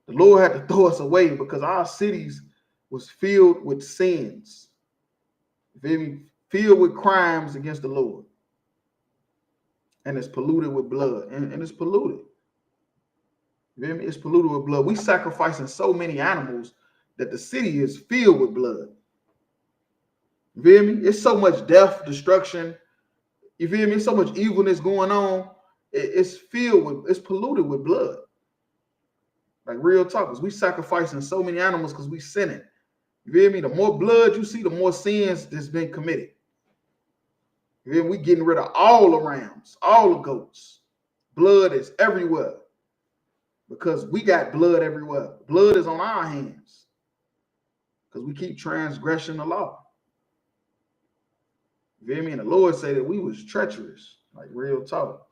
The Lord had to throw us away because our cities was filled with sins. You feel me? Filled with crimes against the Lord. And it's polluted with blood. And it's polluted. You feel me? It's polluted with blood. We sacrificing so many animals that the city is filled with blood. You feel me? It's so much death, destruction. You feel me? So much evilness going on. It's polluted with blood. Like real talk, because we sacrificing so many animals because we sinning. You feel me? The more blood you see, the more sins that's been committed. You feel me? We getting rid of all the rams, all the goats. Blood is everywhere. Because we got blood everywhere. Blood is on our hands. Because we keep transgressing the law. You feel me? And the Lord said that we was treacherous. Like real talk.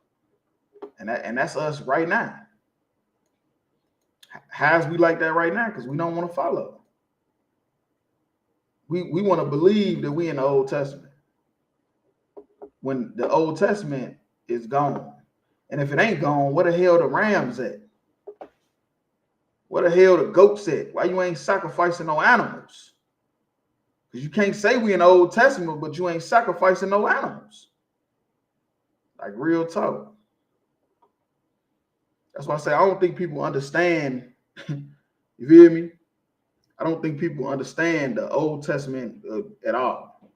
And that's us right now. How's we like that right now? Because we don't want to follow. We want to believe that we in the Old Testament. When the Old Testament is gone. And if it ain't gone, where the hell the rams at? Where the hell the goats at? Why you ain't sacrificing no animals? Because you can't say we in the Old Testament, but you ain't sacrificing no animals. Like real talk. That's why I say I don't think people understand. You feel me? I don't think people understand the Old Testament at all.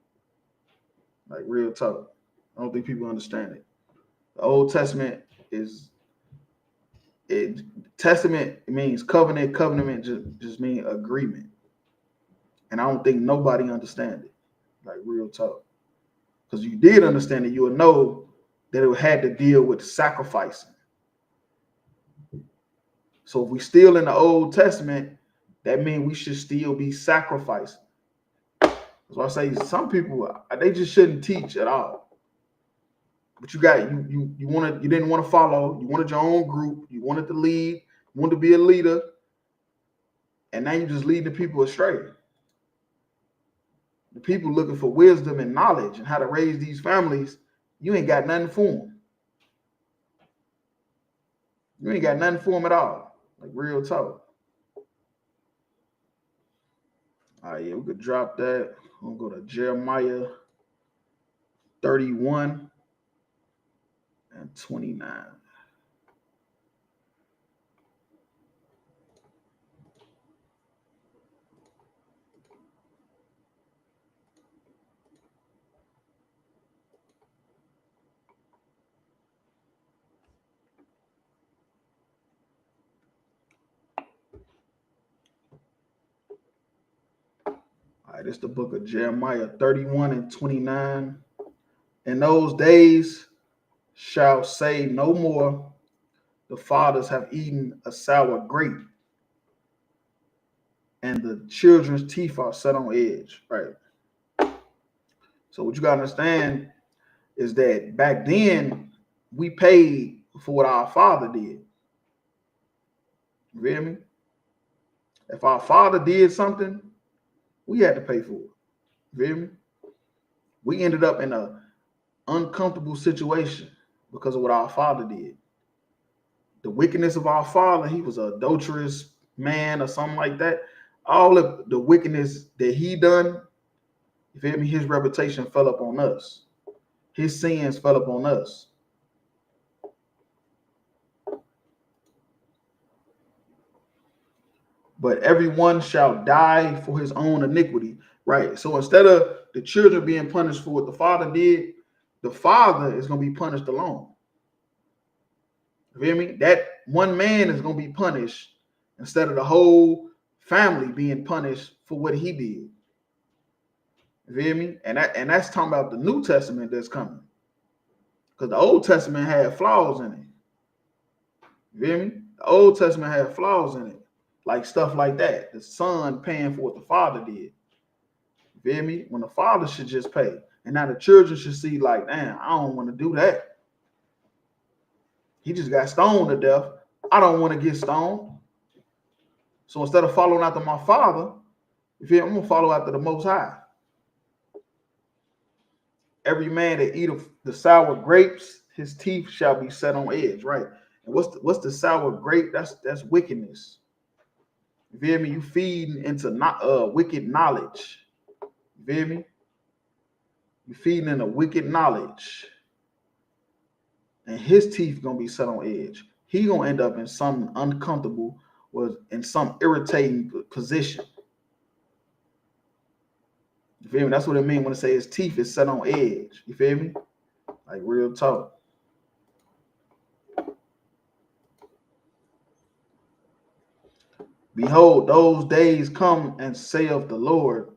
Like real talk. I don't think people understand it. The Old Testament Testament means covenant. Covenant just means agreement. And I don't think nobody understands it. Like real talk. Because you did understand it, you would know that it had to deal with sacrificing. So if we still in the Old Testament, that means we should still be sacrificing. That's why I say some people, they just shouldn't teach at all. But you didn't want to follow, you wanted your own group, you wanted to lead, you wanted to be a leader, and now you're just leading the people astray. The people looking for wisdom and knowledge and how to raise these families, you ain't got nothing for them. You ain't got nothing for them at all. Like real talk. All right, yeah, we could drop that. I'm gonna go to Jeremiah 31 and 29. All right, this is the book of Jeremiah 31 and 29. In those days shall say no more, the fathers have eaten a sour grape, and the children's teeth are set on edge. Right. So what you gotta understand is that back then we paid for what our father did. You feel me? If our father did something, we had to pay for it. You feel me? We ended up in an uncomfortable situation because of what our father did. The wickedness of our father, he was an adulterous man or something like that. All of the wickedness that he done, you feel me? His reputation fell up on us. His sins fell up on us. But everyone shall die for his own iniquity. Right. So instead of the children being punished for what the father did, the father is going to be punished alone. You feel me? That one man is going to be punished instead of the whole family being punished for what he did. You feel me? And that's talking about the New Testament that's coming. Because the Old Testament had flaws in it. You feel me? The Old Testament had flaws in it. Like stuff like that. The son paying for what the father did. You feel me? When the father should just pay. And now the children should see like, damn, I don't want to do that. He just got stoned to death. I don't want to get stoned. So instead of following after my father, you feel me? I'm going to follow after the Most High. Every man that eat of the sour grapes, his teeth shall be set on edge. Right. And what's the sour grape? That's wickedness. You feel me? You feeding into wicked knowledge. You feel me? You feeding into wicked knowledge. And his teeth gonna be set on edge. He gonna end up in some uncomfortable or in some irritating position. You feel me? That's what it means when it say his teeth is set on edge. You feel me? Like real talk. Behold, those days come, and saith the Lord,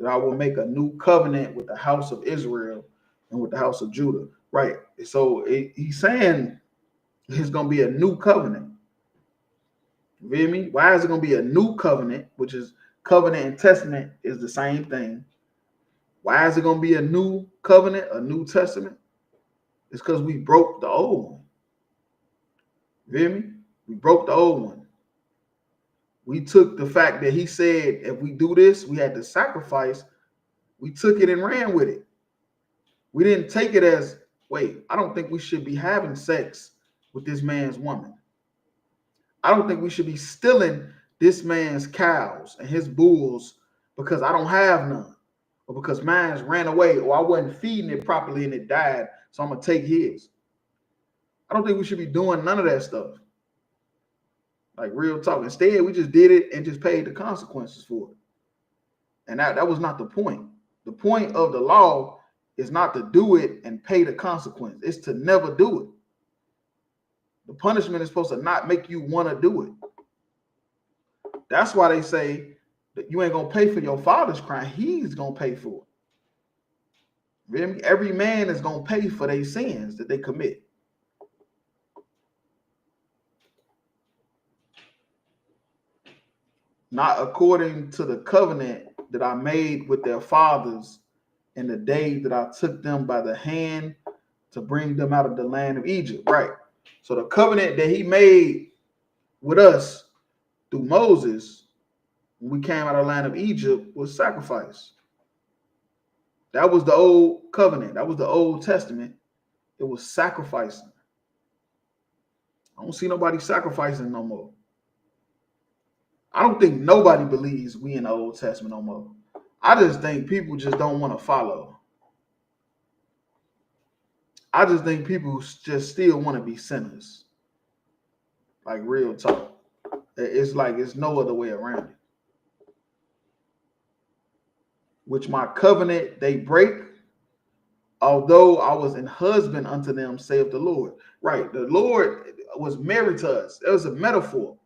that I will make a new covenant with the house of Israel and with the house of Judah. Right. So he's saying there's going to be a new covenant. You feel me? Why is it going to be a new covenant, which is covenant and testament is the same thing? Why is it going to be a new covenant, a new testament? It's because we broke the old one. You feel me? We broke the old one. We took the fact that he said if we do this, we had to sacrifice. We took it and ran with it. We didn't take it as, wait, I don't think we should be having sex with this man's woman. I don't think we should be stealing this man's cows and his bulls because I don't have none. Or because mine ran away or I wasn't feeding it properly and it died, so I'm going to take his. I don't think we should be doing none of that stuff. Like real talk. Instead, we just did it and just paid the consequences for it. And that was not the point. The point of the law is not to do it and pay the consequence. It's to never do it. The punishment is supposed to not make you want to do it. That's why they say that you ain't going to pay for your father's crime. He's going to pay for it. Every man is going to pay for their sins that they commit. Not according to the covenant that I made with their fathers in the day that I took them by the hand to bring them out of the land of Egypt. Right. So the covenant that he made with us through Moses when we came out of the land of Egypt was sacrifice. That was the old covenant. That was the Old Testament. It was sacrificing. I don't see nobody sacrificing no more. I don't think nobody believes we in the Old Testament no more. I just think people just don't want to follow. I just think people just still want to be sinners. Like real talk. It's like it's no other way around it. Which my covenant they break, although I was an husband unto them, saith the Lord. Right. The Lord was married to us. It was a metaphor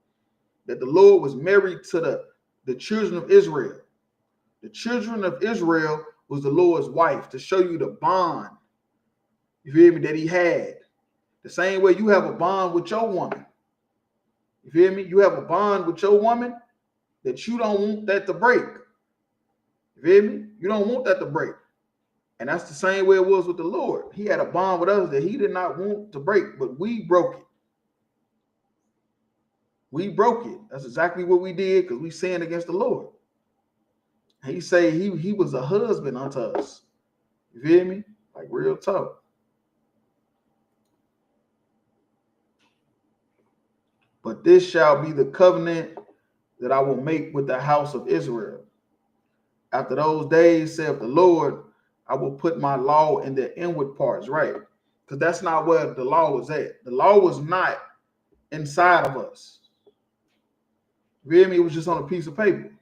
that the Lord was married to the children of Israel. The children of Israel was the Lord's wife to show you the bond, you feel me, that he had. The same way you have a bond with your woman. You feel me? You have a bond with your woman that you don't want that to break. You feel me? You don't want that to break. And that's the same way it was with the Lord. He had a bond with us that he did not want to break, but we broke it. We broke it. That's exactly what we did because we sinned against the Lord. He said he was a husband unto us. You feel me? Like real talk. But this shall be the covenant that I will make with the house of Israel. After those days, saith the Lord, I will put my law in their inward parts, right? Because that's not where the law was at. The law was not inside of us. You feel me? It was just on a piece of paper.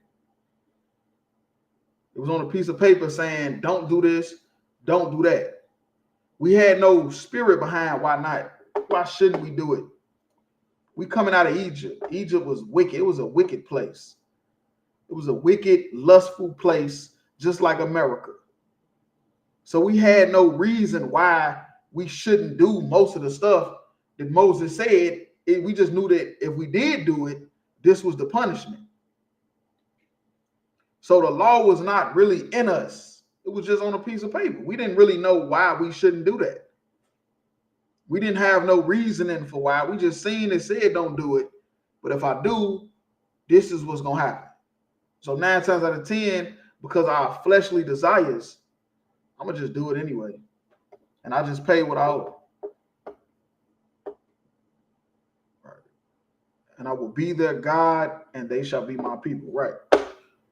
It was on a piece of paper saying, don't do this, don't do that. We had no spirit behind why not. Why shouldn't we do it? We coming out of Egypt. Egypt was wicked. It was a wicked place. It was a wicked, lustful place, just like America. So we had no reason why we shouldn't do most of the stuff that Moses said. We just knew that if we did do it, this was the punishment. So the law was not really in us. It was just on a piece of paper. We didn't really know why we shouldn't do that. We didn't have no reasoning for why. We just seen it said don't do it. But if I do, this is what's going to happen. So 9 times out of 10, because of our fleshly desires, I'm going to just do it anyway. And I just pay what I owe. Right. And I will be their God, and they shall be my people. Right.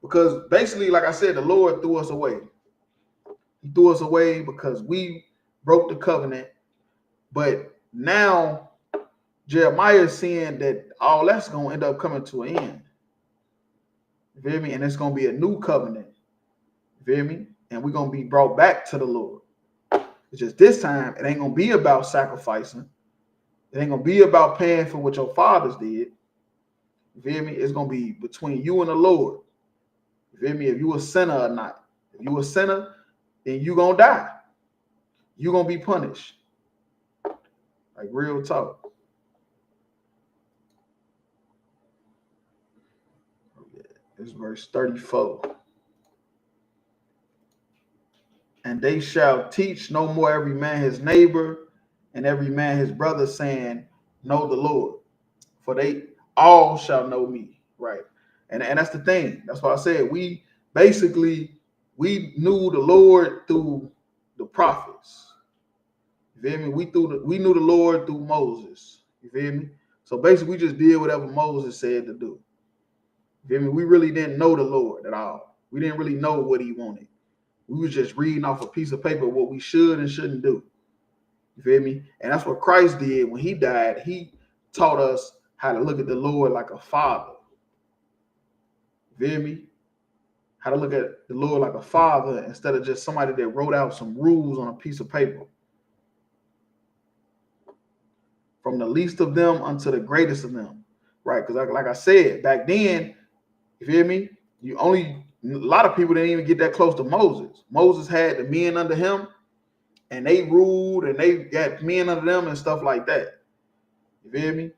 Because basically, like I said, the Lord threw us away. He threw us away because we broke the covenant. But now Jeremiah is saying that all that's going to end up coming to an end. You feel me? And it's going to be a new covenant. You feel me? And we're going to be brought back to the Lord. It's just this time, it ain't going to be about sacrificing. It ain't going to be about paying for what your fathers did. You feel me? It's going to be between you and the Lord. You feel me? If you a sinner or not. If you a sinner, then you going to die. You going to be punished. Like real talk. This verse 34. And they shall teach no more every man his neighbor and every man his brother, saying, know the Lord. For they all shall know me. Right. And that's the thing. That's why I said we knew the Lord through the prophets. You feel me? We knew the Lord through Moses. You feel me? So basically, we just did whatever Moses said to do. You feel me? We really didn't know the Lord at all. We didn't really know what he wanted. We was just reading off a piece of paper what we should and shouldn't do. You feel me? And that's what Christ did when he died. He taught us how to look at the Lord like a father. You feel me? How to look at the Lord like a father instead of just somebody that wrote out some rules on a piece of paper. From the least of them unto the greatest of them, right? Because like I said, back then, you feel me? A lot of people didn't even get that close to Moses. Moses had the men under him, and they ruled, and they got men under them and stuff like that. You feel me?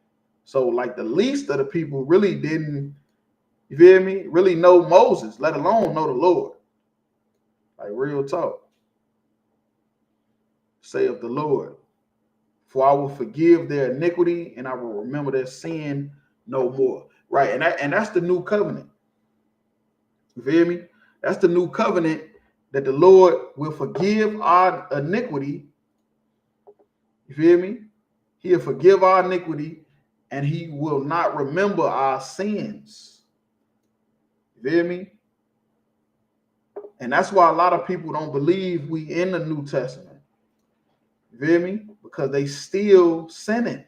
So like the least of the people really didn't, you feel me, really know Moses, let alone know the Lord. Like real talk. Saith the Lord, for I will forgive their iniquity and I will remember their sin no more. Right. And that's the new covenant. You feel me? That's the new covenant, that the Lord will forgive our iniquity. You feel me? He'll forgive our iniquity and he will not remember our sins. You feel me? And that's why a lot of people don't believe we in the New Testament. You feel me? Because they still sinning.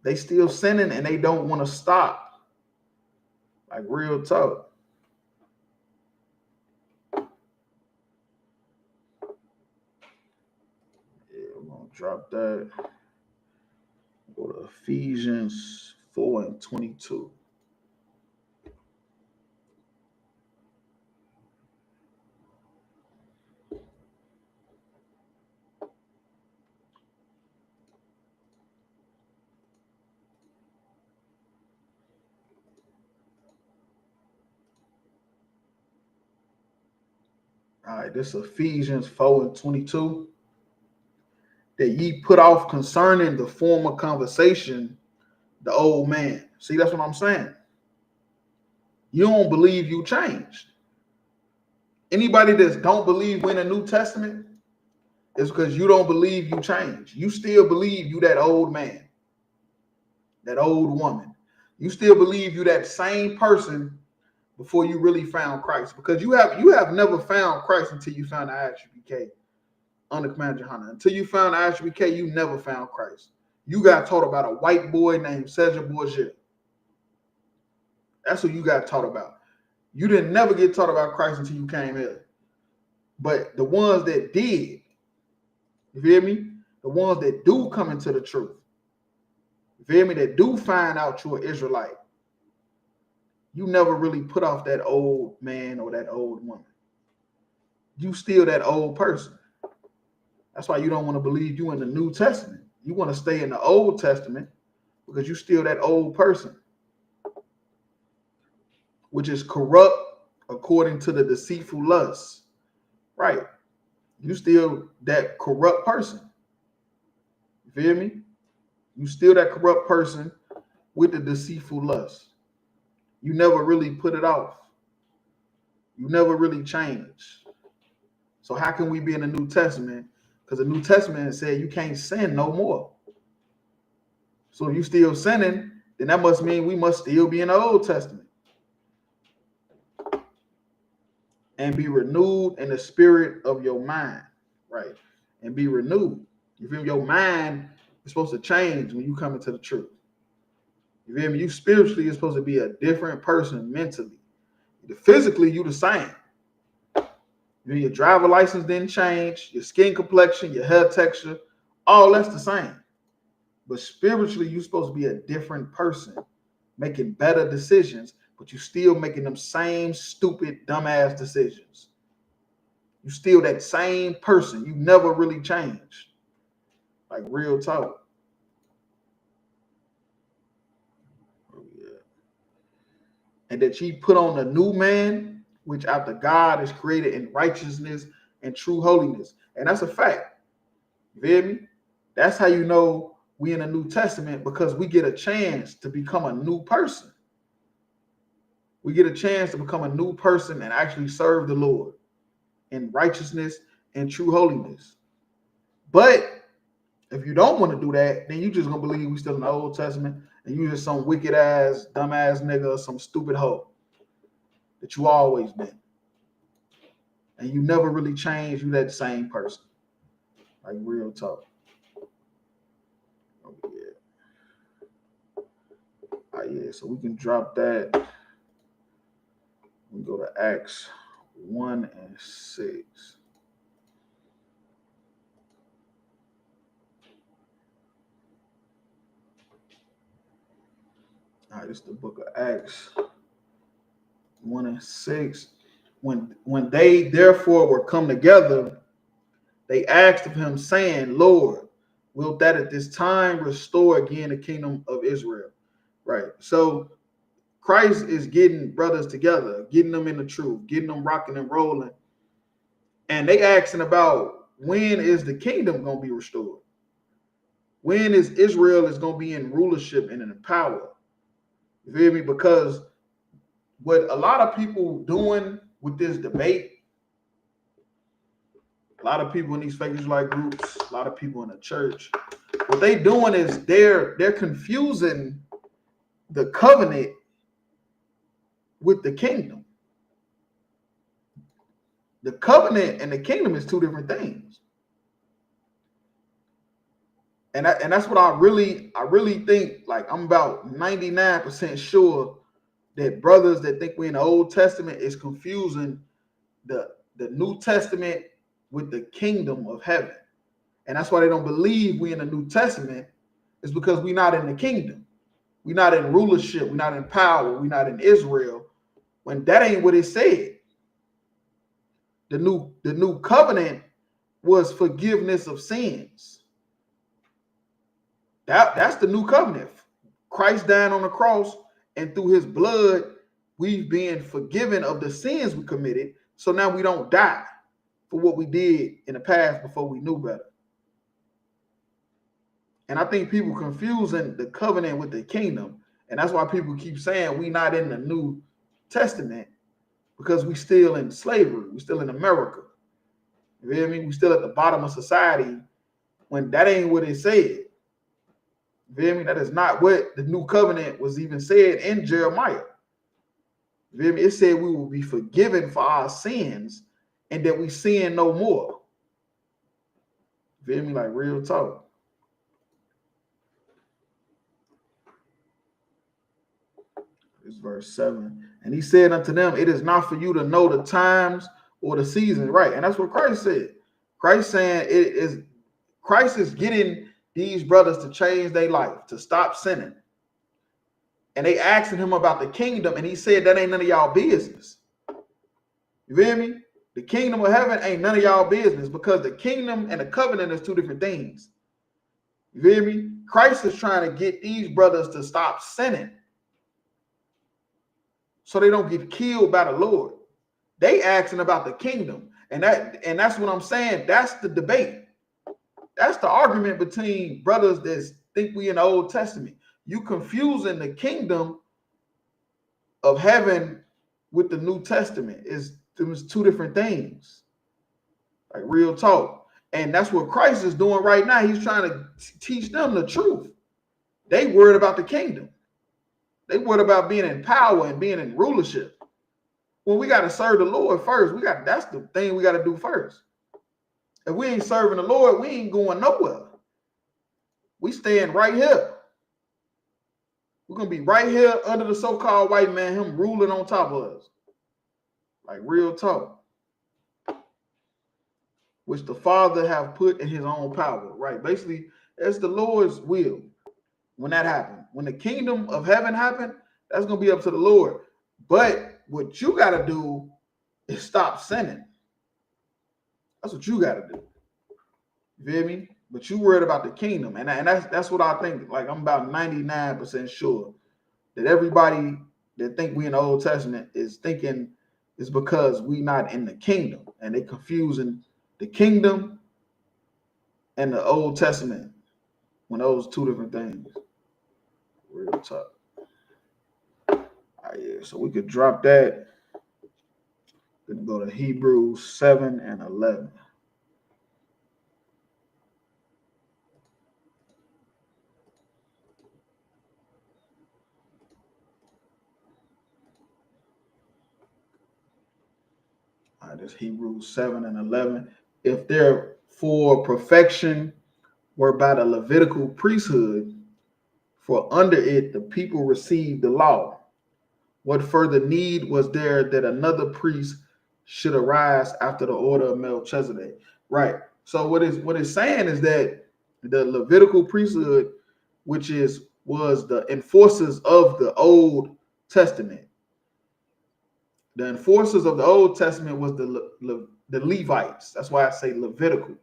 They still sinning and they don't want to stop. Like real talk. Yeah, I'm gonna drop that. Go to Ephesians 4:22. All right, this is Ephesians 4:22. That ye put off concerning the former conversation, the old man. See, that's what I'm saying. You don't believe you changed. Anybody that don't believe we're in the New Testament is because you don't believe you changed. You still believe you that old man, that old woman. You still believe you that same person before you really found Christ. Because you have never found Christ until you found the ISUPK under Commander Hunter. Until you found the ISUPK, you never found Christ. You got taught about a white boy named Cedric Bourget. That's what you got taught about. You didn't never get taught about Christ until you came here. But the ones that did, you feel me? The ones that do come into the truth, you feel me? That do find out you're an Israelite. You never really put off that old man or that old woman. You still that old person. That's why you don't want to believe you in the New Testament. You want to stay in the Old Testament because you still that old person, which is corrupt according to the deceitful lusts. Right. You still that corrupt person. You feel me? You still that corrupt person with the deceitful lust. You never really put it off. You never really changed. So how can we be in the New Testament? Because the New Testament said you can't sin no more. So if you still sinning, then that must mean we must still be in the Old Testament. And be renewed in the spirit of your mind, right? And be renewed. You feel me? Your mind is supposed to change when you come into the truth. You feel me? You spiritually are supposed to be a different person mentally. Physically, you the same. Your driver license didn't change, your skin complexion, your hair texture, all that's the same. But spiritually, you're supposed to be a different person, making better decisions, but you still making them same stupid, dumbass decisions. You still that same person. You never really changed. Like real talk. Oh, yeah. And that ye put on a new man, which after God is created in righteousness and true holiness. And that's a fact. You feel me? That's how you know we in the New Testament, because we get a chance to become a new person. We get a chance to become a new person and actually serve the Lord in righteousness and true holiness. But if you don't want to do that, then you just gonna believe we still in the Old Testament and you just some wicked ass, dumb ass nigga or some stupid hoe that you always been. And you never really changed, you that same person. Like real talk. Oh, yeah. so we can drop that. We go to Acts 1 and 6. All right, this is the book of Acts 1 and 6. When they therefore were come together, they asked of him, saying, Lord, wilt that at this time restore again the kingdom of Israel? Right. So Christ is getting brothers together, getting them in the truth, getting them rocking and rolling. And they asking about, when is the kingdom going to be restored? When is Israel is going to be in rulership and in power? You feel me? Because what a lot of people doing with this debate, a lot of people in these fake Israelite groups, a lot of people in the church, what they doing is they're confusing the covenant with the kingdom. The covenant and the kingdom is two different things. And that's what I really think. Like, I'm about 99% sure that brothers that think we in the Old Testament is confusing the New Testament with the kingdom of heaven. And that's why they don't believe we in the New Testament, is because we're not in the kingdom. We're not in rulership. We're not in power. We're not in Israel. When that ain't what it said. The new covenant was forgiveness of sins. That's the new covenant. Christ dying on the cross, and through his blood, we've been forgiven of the sins we committed. So now we don't die for what we did in the past before we knew better. And I think people confusing the covenant with the kingdom. And that's why people keep saying we not in the New Testament, because we still in slavery. We still in America. You feel me? We still at the bottom of society, when that ain't what it said. You feel me? That is not what the new covenant was even said in Jeremiah. You feel me? It said we will be forgiven for our sins and that we sin no more. You feel me? Like, real talk. This is verse 7. And he said unto them, it is not for you to know the times or the seasons. Right. And that's what Christ said. Christ saying Christ is getting these brothers to change their life, to stop sinning. And they asking him about the kingdom, and he said that ain't none of y'all business. You feel me? The kingdom of heaven ain't none of y'all business, because the kingdom and the covenant is two different things. You feel me? Christ is trying to get these brothers to stop sinning so they don't get killed by the Lord. They asking about the kingdom. And that's what I'm saying. That's the debate. That's the argument between brothers that think we in the Old Testament. You confusing the kingdom of heaven with the New Testament. It's two different things. Like, real talk. And that's what Christ is doing right now. He's trying to teach them the truth. They worried about the kingdom. They worried about being in power and being in rulership. Well, we got to serve the Lord first. That's the thing we got to do first. If we ain't serving the Lord, we ain't going nowhere. We staying right here. We're going to be right here under the so-called white man, him ruling on top of us. Like, real talk. Which the Father have put in his own power, right? Basically, that's the Lord's will when that happened. When the kingdom of heaven happened, that's going to be up to the Lord. But what you got to do is stop sinning. That's what you got to do. You feel me? But you worried about the kingdom. And that's what I think. Like, I'm about 99% sure that everybody that think we in the Old Testament is thinking it's because we not in the kingdom. And they confusing the kingdom and the Old Testament when those two different things. Real talk. All right, yeah, so we could drop that. We're going to go to Hebrews 7 and 11. All right, this Hebrews 7 and 11. If therefore perfection were by the Levitical priesthood, For under it the people received the law. What further need was there that another priest should arise after the order of Melchizedek? Right. So what it's saying is that the Levitical priesthood, which was the enforcers of the Old Testament. The enforcers of the Old Testament was the Levites. That's why I say Levitical.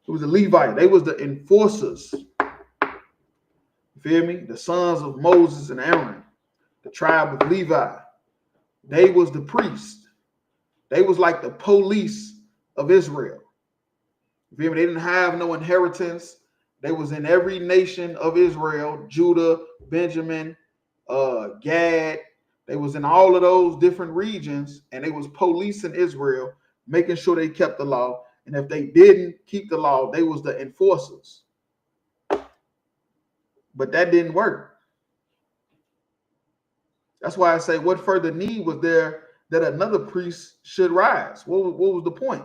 It was the Levite. They was the enforcers. You feel me? The sons of Moses and Aaron, the tribe of Levi. They was the priests. They was like the police of Israel. You feel me? They didn't have no inheritance. They was in every nation of Israel, Judah, Benjamin, Gad. They was in all of those different regions, and they was policing Israel, making sure they kept the law. And if they didn't keep the law, they was the enforcers. But that didn't work. That's why I say, what further need was there that another priest should rise? What was the point?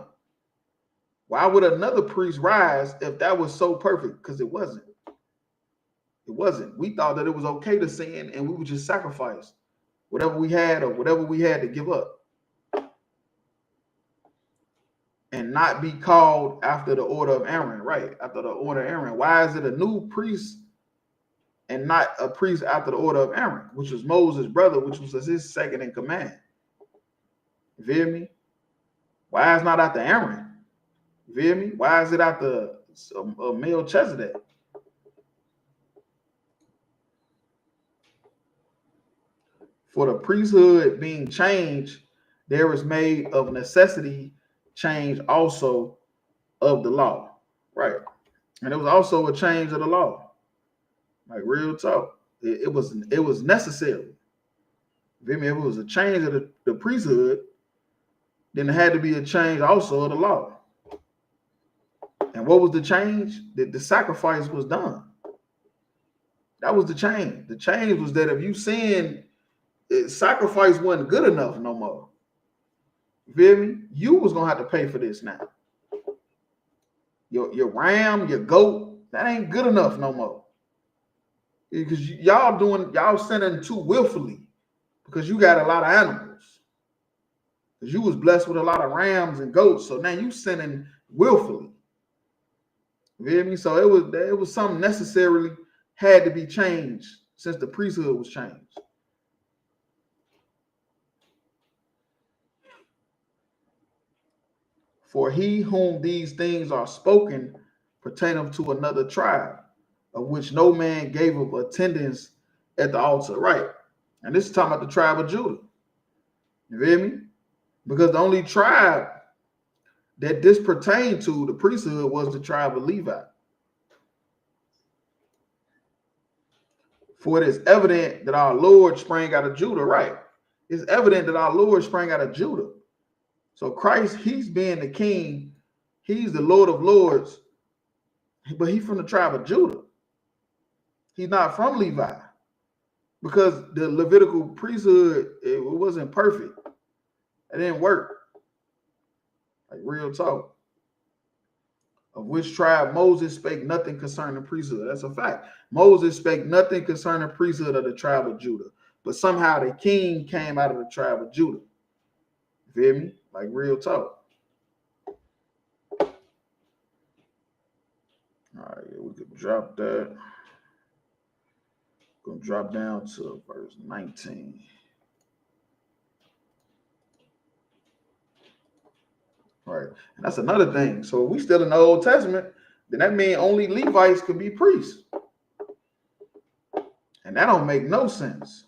Why would another priest rise if that was so perfect? Because it wasn't. It wasn't. We thought that it was okay to sin, and we would just sacrifice whatever we had or whatever we had to give up, and not be called after the order of Aaron, right? After the order of Aaron. Why is it a new priest and not a priest after the order of Aaron, which was Moses' brother, which was his second in command? You feel me? Why is not after Aaron? You feel me? Why is it after Melchizedek? For the priesthood being changed, there was made of necessity change also of the law, right? And it was also a change of the law, like real talk. It was necessary. If it was a change of the priesthood, then there had to be a change also of the law. And what was the change? That the sacrifice was done. That was the change. The change was that if you sinned, sacrifice wasn't good enough no more. You feel me? You was gonna have to pay for this now. Your ram, your goat, that ain't good enough no more. Because y'all sinning too willfully, because you got a lot of animals. Because you was blessed with a lot of rams and goats, so now you sinning willfully. You feel me? So it was something necessarily had to be changed since the priesthood was changed. For he whom these things are spoken pertaineth to another tribe, of which no man gave of attendance at the altar. Right. And this is talking about the tribe of Judah. You feel me? Because the only tribe that this pertained to, the priesthood, was the tribe of Levi. For it is evident that our Lord sprang out of Judah. Right. It's evident that our Lord sprang out of Judah. So Christ, he's being the king. He's the Lord of Lords, but he's from the tribe of Judah. He's not from Levi, because the Levitical priesthood, it wasn't perfect. It didn't work. Like real talk. Of which tribe Moses spake nothing concerning priesthood. That's a fact. Moses spake nothing concerning priesthood of the tribe of Judah, but somehow the king came out of the tribe of Judah. You feel me? Like real talk. All right, we could drop that. Gonna drop down to verse 19. All right, and that's another thing. So if we still in the Old Testament, then that means only Levites could be priests. And that don't make no sense.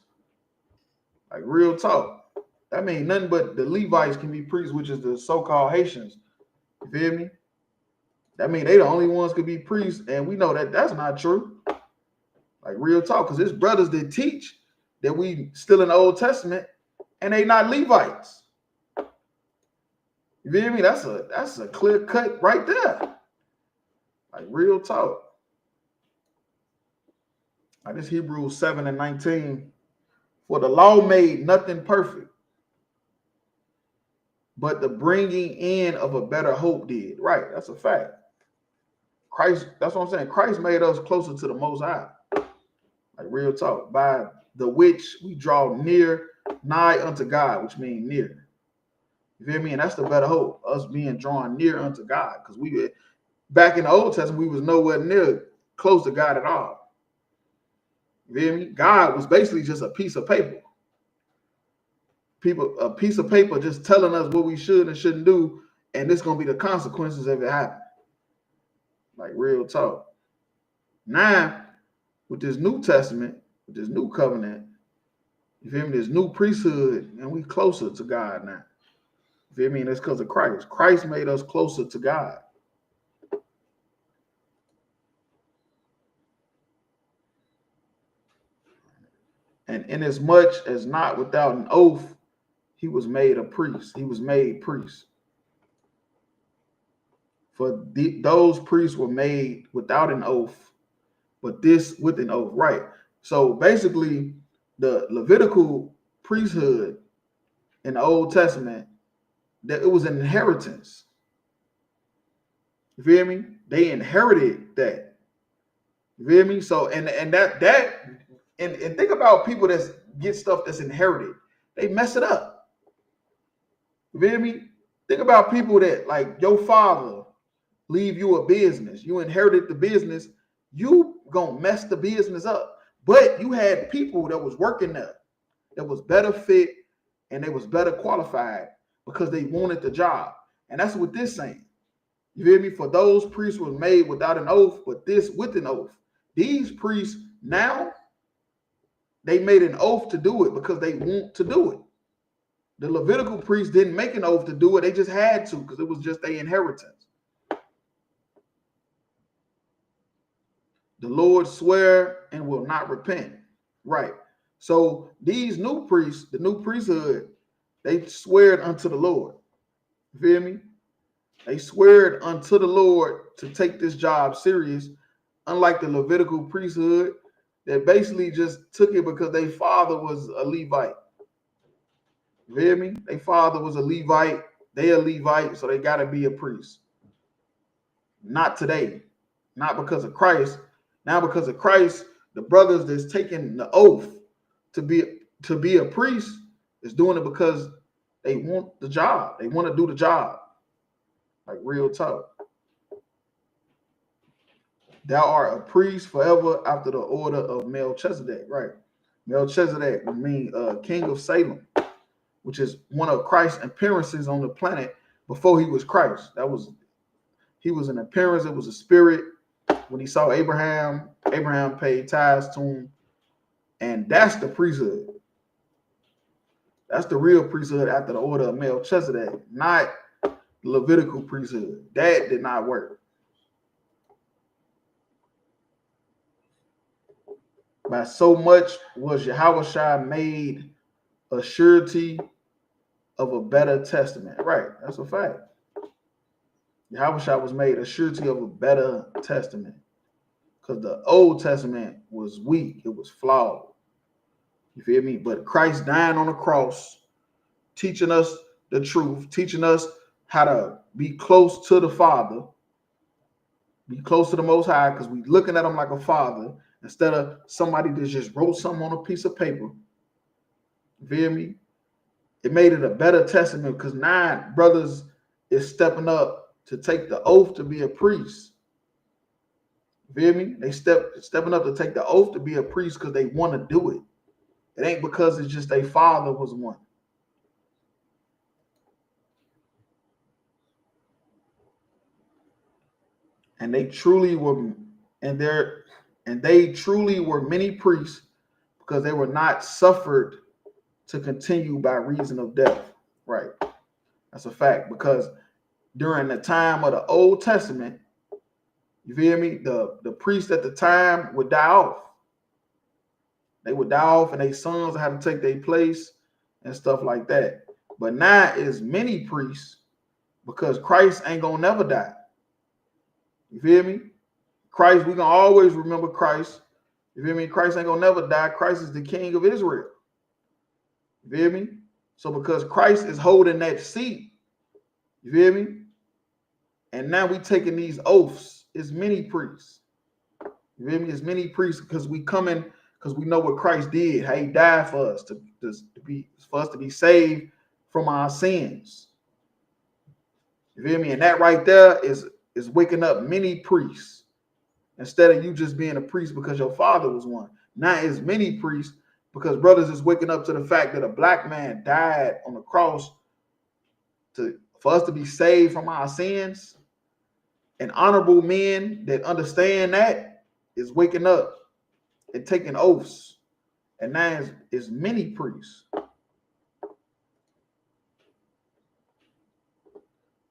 Like real talk. That means nothing but the Levites can be priests, which is the so-called Haitians. You feel me? That means they the only ones could be priests, and we know that that's not true. Like real talk, because there's brothers that teach that we still in the Old Testament, and they not Levites. You feel me? That's a clear cut right there. Like real talk. Like this Hebrews 7 and 19. For the law made nothing perfect, but the bringing in of a better hope did. Right, that's a fact. Christ, that's what I'm saying. Christ made us closer to the Most High. Like real talk. By the which we draw nigh unto God, which means near. You feel me? And that's the better hope, us being drawn near unto God. Because we back in the Old Testament, we was nowhere near close to God at all. You feel me? God was basically just a piece of paper. A piece of paper just telling us what we should and shouldn't do, and this gonna be the consequences if it happens. Like real talk. Now, with this New Testament, with this new covenant, you feel me? This new priesthood, and we closer to God now. You feel me? And it's because of Christ. Christ made us closer to God. And inasmuch as not without an oath, he was made a priest. He was made priest. For those priests were made without an oath, but this with an oath. Right. So basically, the Levitical priesthood in the Old Testament, that it was an inheritance. You feel me? They inherited that. You feel me? So and think about people that get stuff that's inherited. They mess it up. You feel me? Think about people that, like, your father leave you a business. You inherited the business. You gonna mess the business up. But you had people that was working there that was better fit and they was better qualified because they wanted the job. And that's what this saying. You hear me? For those priests were made without an oath, but this with an oath. These priests now, they made an oath to do it because they want to do it. The Levitical priests didn't make an oath to do it. They just had to because it was just their inheritance. The Lord swear and will not repent. Right. So these new priests, the new priesthood, they swear unto the Lord. You feel me? They swear unto the Lord to take this job serious, unlike the Levitical priesthood that basically just took it because their father was a Levite. You feel me? Their father was a Levite. They a Levite, so they got to be a priest. Not today. Not because of Christ. Now because of Christ, the brothers that's taking the oath to be a priest is doing it because they want the job. They want to do the job. Like real talk. Thou art a priest forever after the order of Melchizedek. Right. Melchizedek would mean king of Salem, which is one of Christ's appearances on the planet before he was Christ. He was an appearance. It was a spirit. When he saw Abraham, Abraham paid tithes to him. And that's the priesthood. That's the real priesthood after the order of Melchizedek, not the Levitical priesthood. That did not work. By so much was Yahushua made a surety of a better testament. Right, that's a fact. Yahushua was made a surety of a better testament. Because the Old Testament was weak. It was flawed. You feel me? But Christ dying on the cross, teaching us the truth, teaching us how to be close to the Father, be close to the Most High, because we looking at him like a father instead of somebody that just wrote something on a piece of paper. You feel me? It made it a better testament because now brothers is stepping up to take the oath to be a priest. You feel me? They stepping up to take the oath to be a priest because they want to do it. It ain't because it's just their father was one. And they truly were, they truly were many priests because they were not suffered to continue by reason of death. Right. That's a fact. Because during the time of the Old Testament, you feel me? The priests at the time would die off. They would die off and their sons had to take their place and stuff like that. But now is many priests because Christ ain't gonna never die. You feel me? Christ, we gonna always remember Christ. You feel me? Christ ain't gonna never die. Christ is the King of Israel. You feel me? So because Christ is holding that seat, you feel me? And now we taking these oaths. It's many priests. You feel me? It's many priests because we coming because we know what Christ did, how he died for us to be saved from our sins. You feel me? And that right there is waking up many priests. Instead of you just being a priest because your father was one. Now it's many priests because brothers is waking up to the fact that a black man died on the cross for us to be saved from our sins. And honorable men that understand that is waking up and taking oaths. And now it's many priests.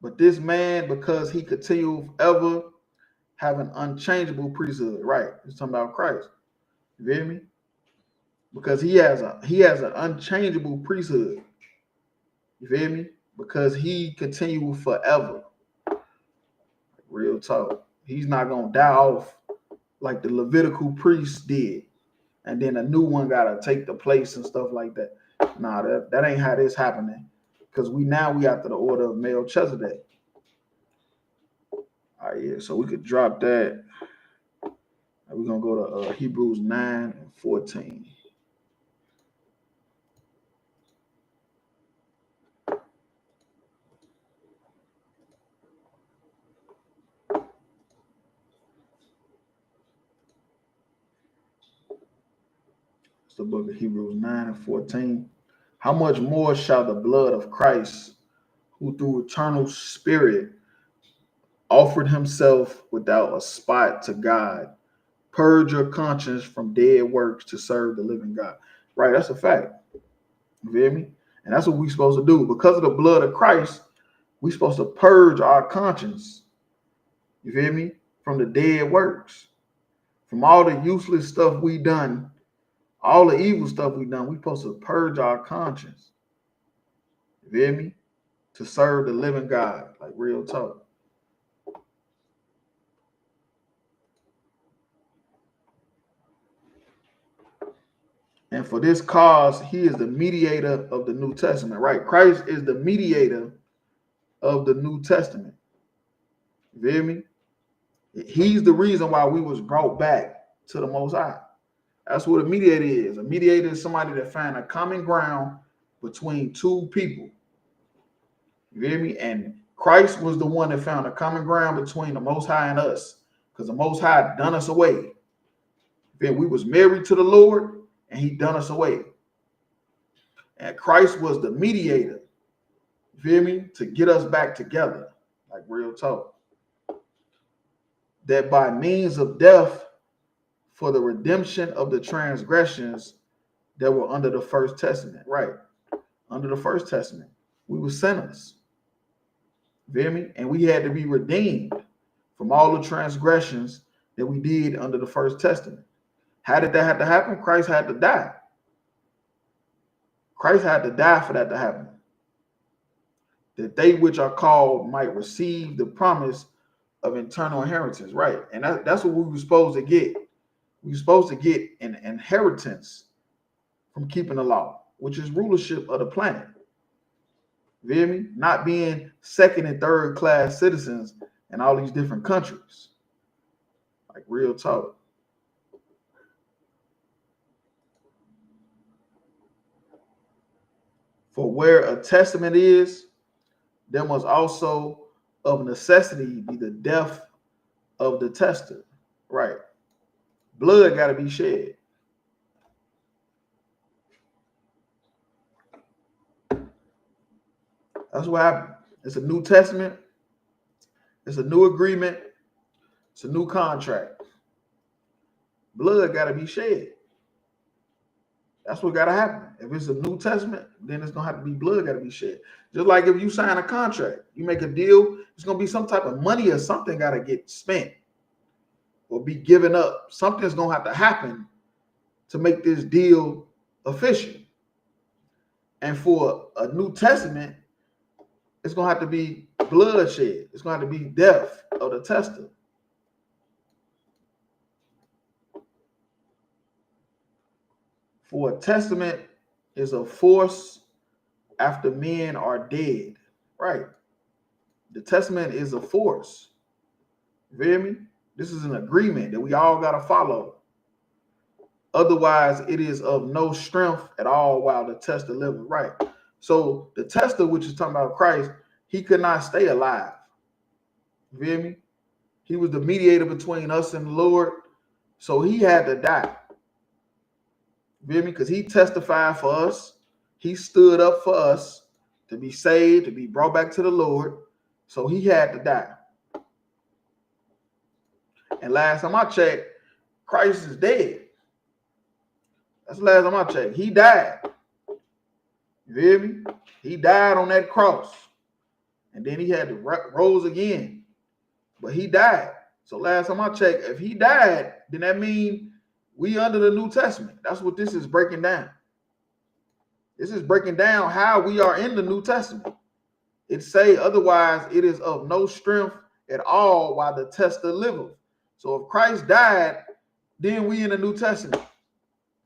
But this man, because he continued ever have an unchangeable priesthood, right? He's talking about Christ. You feel me? Because he has an unchangeable priesthood. You feel me? Because he continued forever. Real talk. He's not gonna die off like the Levitical priests did, and then a new one gotta take the place and stuff like that. Nah, that ain't how this happening. Because we after the order of Melchizedek. All right, yeah. So we could drop that. We're gonna go to Hebrews 9:14. It's the book of Hebrews 9:14. How much more shall the blood of Christ, who through eternal spirit offered himself without a spot to God, purge your conscience from dead works to serve the living God? Right, that's a fact. You feel me? And that's what we're supposed to do. Because of the blood of Christ, we're supposed to purge our conscience. You feel me? From the dead works. From all the useless stuff we done, all the evil stuff we done, we're supposed to purge our conscience. You feel me? To serve the living God, like real talk. And for this cause, he is the mediator of the New Testament, right? Christ is the mediator of the New Testament. You feel me? He's the reason why we was brought back to the Most High. That's what a mediator is. A mediator is somebody that find a common ground between two people. You feel me? And Christ was the one that found a common ground between the Most High and us, because the Most High done us away. Then we was married to the Lord, and he done us away. And Christ was the mediator, you feel me, to get us back together, like real talk. That by means of death, for the redemption of the transgressions that were under the first testament, right? Under the first testament, we were sinners. You feel me? And we had to be redeemed from all the transgressions that we did under the first testament. How did that have to happen? Christ had to die. Christ had to die for that to happen. That they which are called might receive the promise of eternal inheritance, right? And that's what we were supposed to get. We were supposed to get an inheritance from keeping the law, which is rulership of the planet. You feel me? Not being second and third class citizens in all these different countries. Like real talk. For where a testament is, there must also of necessity be the death of the tester. Right. Blood got to be shed. That's what happened. It's a new testament. It's a new agreement. It's a new contract. Blood got to be shed. That's what got to happen. If it's a New Testament, then it's going to have to be blood got to be shed. Just like if you sign a contract, you make a deal, it's going to be some type of money or something got to get spent or be given up. Something's going to have to happen to make this deal official. And for a New Testament, it's going to have to be bloodshed. It's going to have to be death of the tester. For a testament is a force after men are dead. Right. The testament is a force. You feel me? This is an agreement that we all got to follow. Otherwise, it is of no strength at all while the tester liveth. Right. So the tester, which is talking about Christ, he could not stay alive. You feel me? He was the mediator between us and the Lord. So he had to die. You feel me? Because he testified for us. He stood up for us to be saved, to be brought back to the Lord. So he had to die. And last time I checked, Christ is dead. That's the last time I checked. He died. You hear me? He died on that cross. And then he had to rose again. But he died. So last time I checked, if he died, then that means we under the New Testament. That's what this is breaking down. This is breaking down how we are in the New Testament. It say, otherwise, it is of no strength at all while the tester liveth. So if Christ died, then we in the New Testament.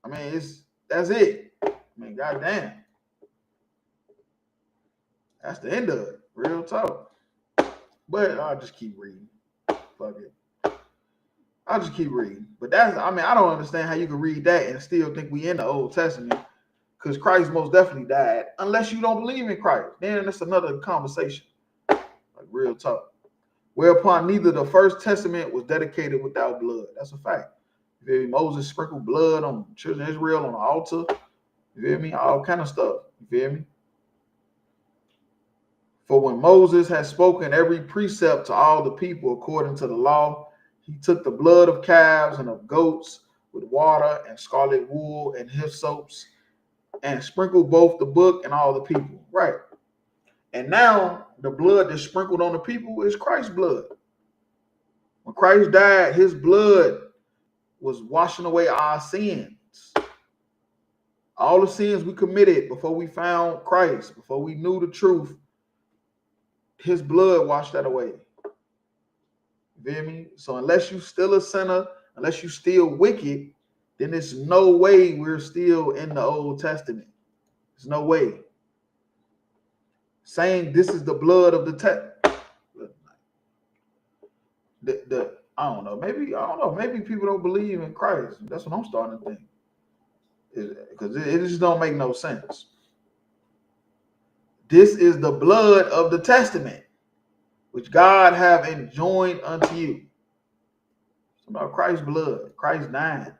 I mean, that's it. I mean, goddamn. That's the end of it. Real talk. But I'll just keep reading. Fuck it. I'll just keep reading. But that's, I mean, I don't understand how you can read that and still think we in the Old Testament. Because Christ most definitely died. Unless you don't believe in Christ. Then that's another conversation. Like real talk. Whereupon neither the first testament was dedicated without blood. That's a fact. You feel me? Moses sprinkled blood on children of Israel on the altar. You feel me? All kind of stuff. You feel me? For when Moses had spoken every precept to all the people according to the law, he took the blood of calves and of goats with water and scarlet wool and hyssopes and sprinkled both the book and all the people. Right. And now the blood that's sprinkled on the people is Christ's blood. When Christ died, his blood was washing away our sins. All the sins we committed before we found Christ, before we knew the truth, his blood washed that away. You feel me? So unless you still a sinner, unless you still wicked, then there's no way we're still in the Old Testament. There's no way. Saying this is the blood of the I don't know. Maybe people don't believe in Christ. That's what I'm starting to think. Because it just don't make no sense. This is the blood of the testament, which God have enjoined unto you. It's about Christ's blood. Christ dying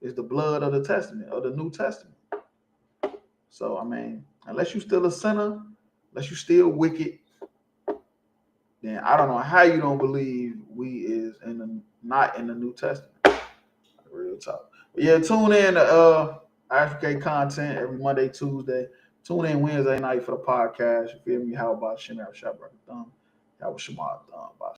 is the blood of the testament, of the New Testament. So, I mean, unless you're still a sinner, unless you're still wicked, then I don't know how you don't believe we is not in the New Testament. Real talk. But yeah, tune in to ISUPK content every Monday, Tuesday. Tune in Wednesday night for the podcast. You feel me? How about Chanel Shop Thumb? How about Shamar Thumb?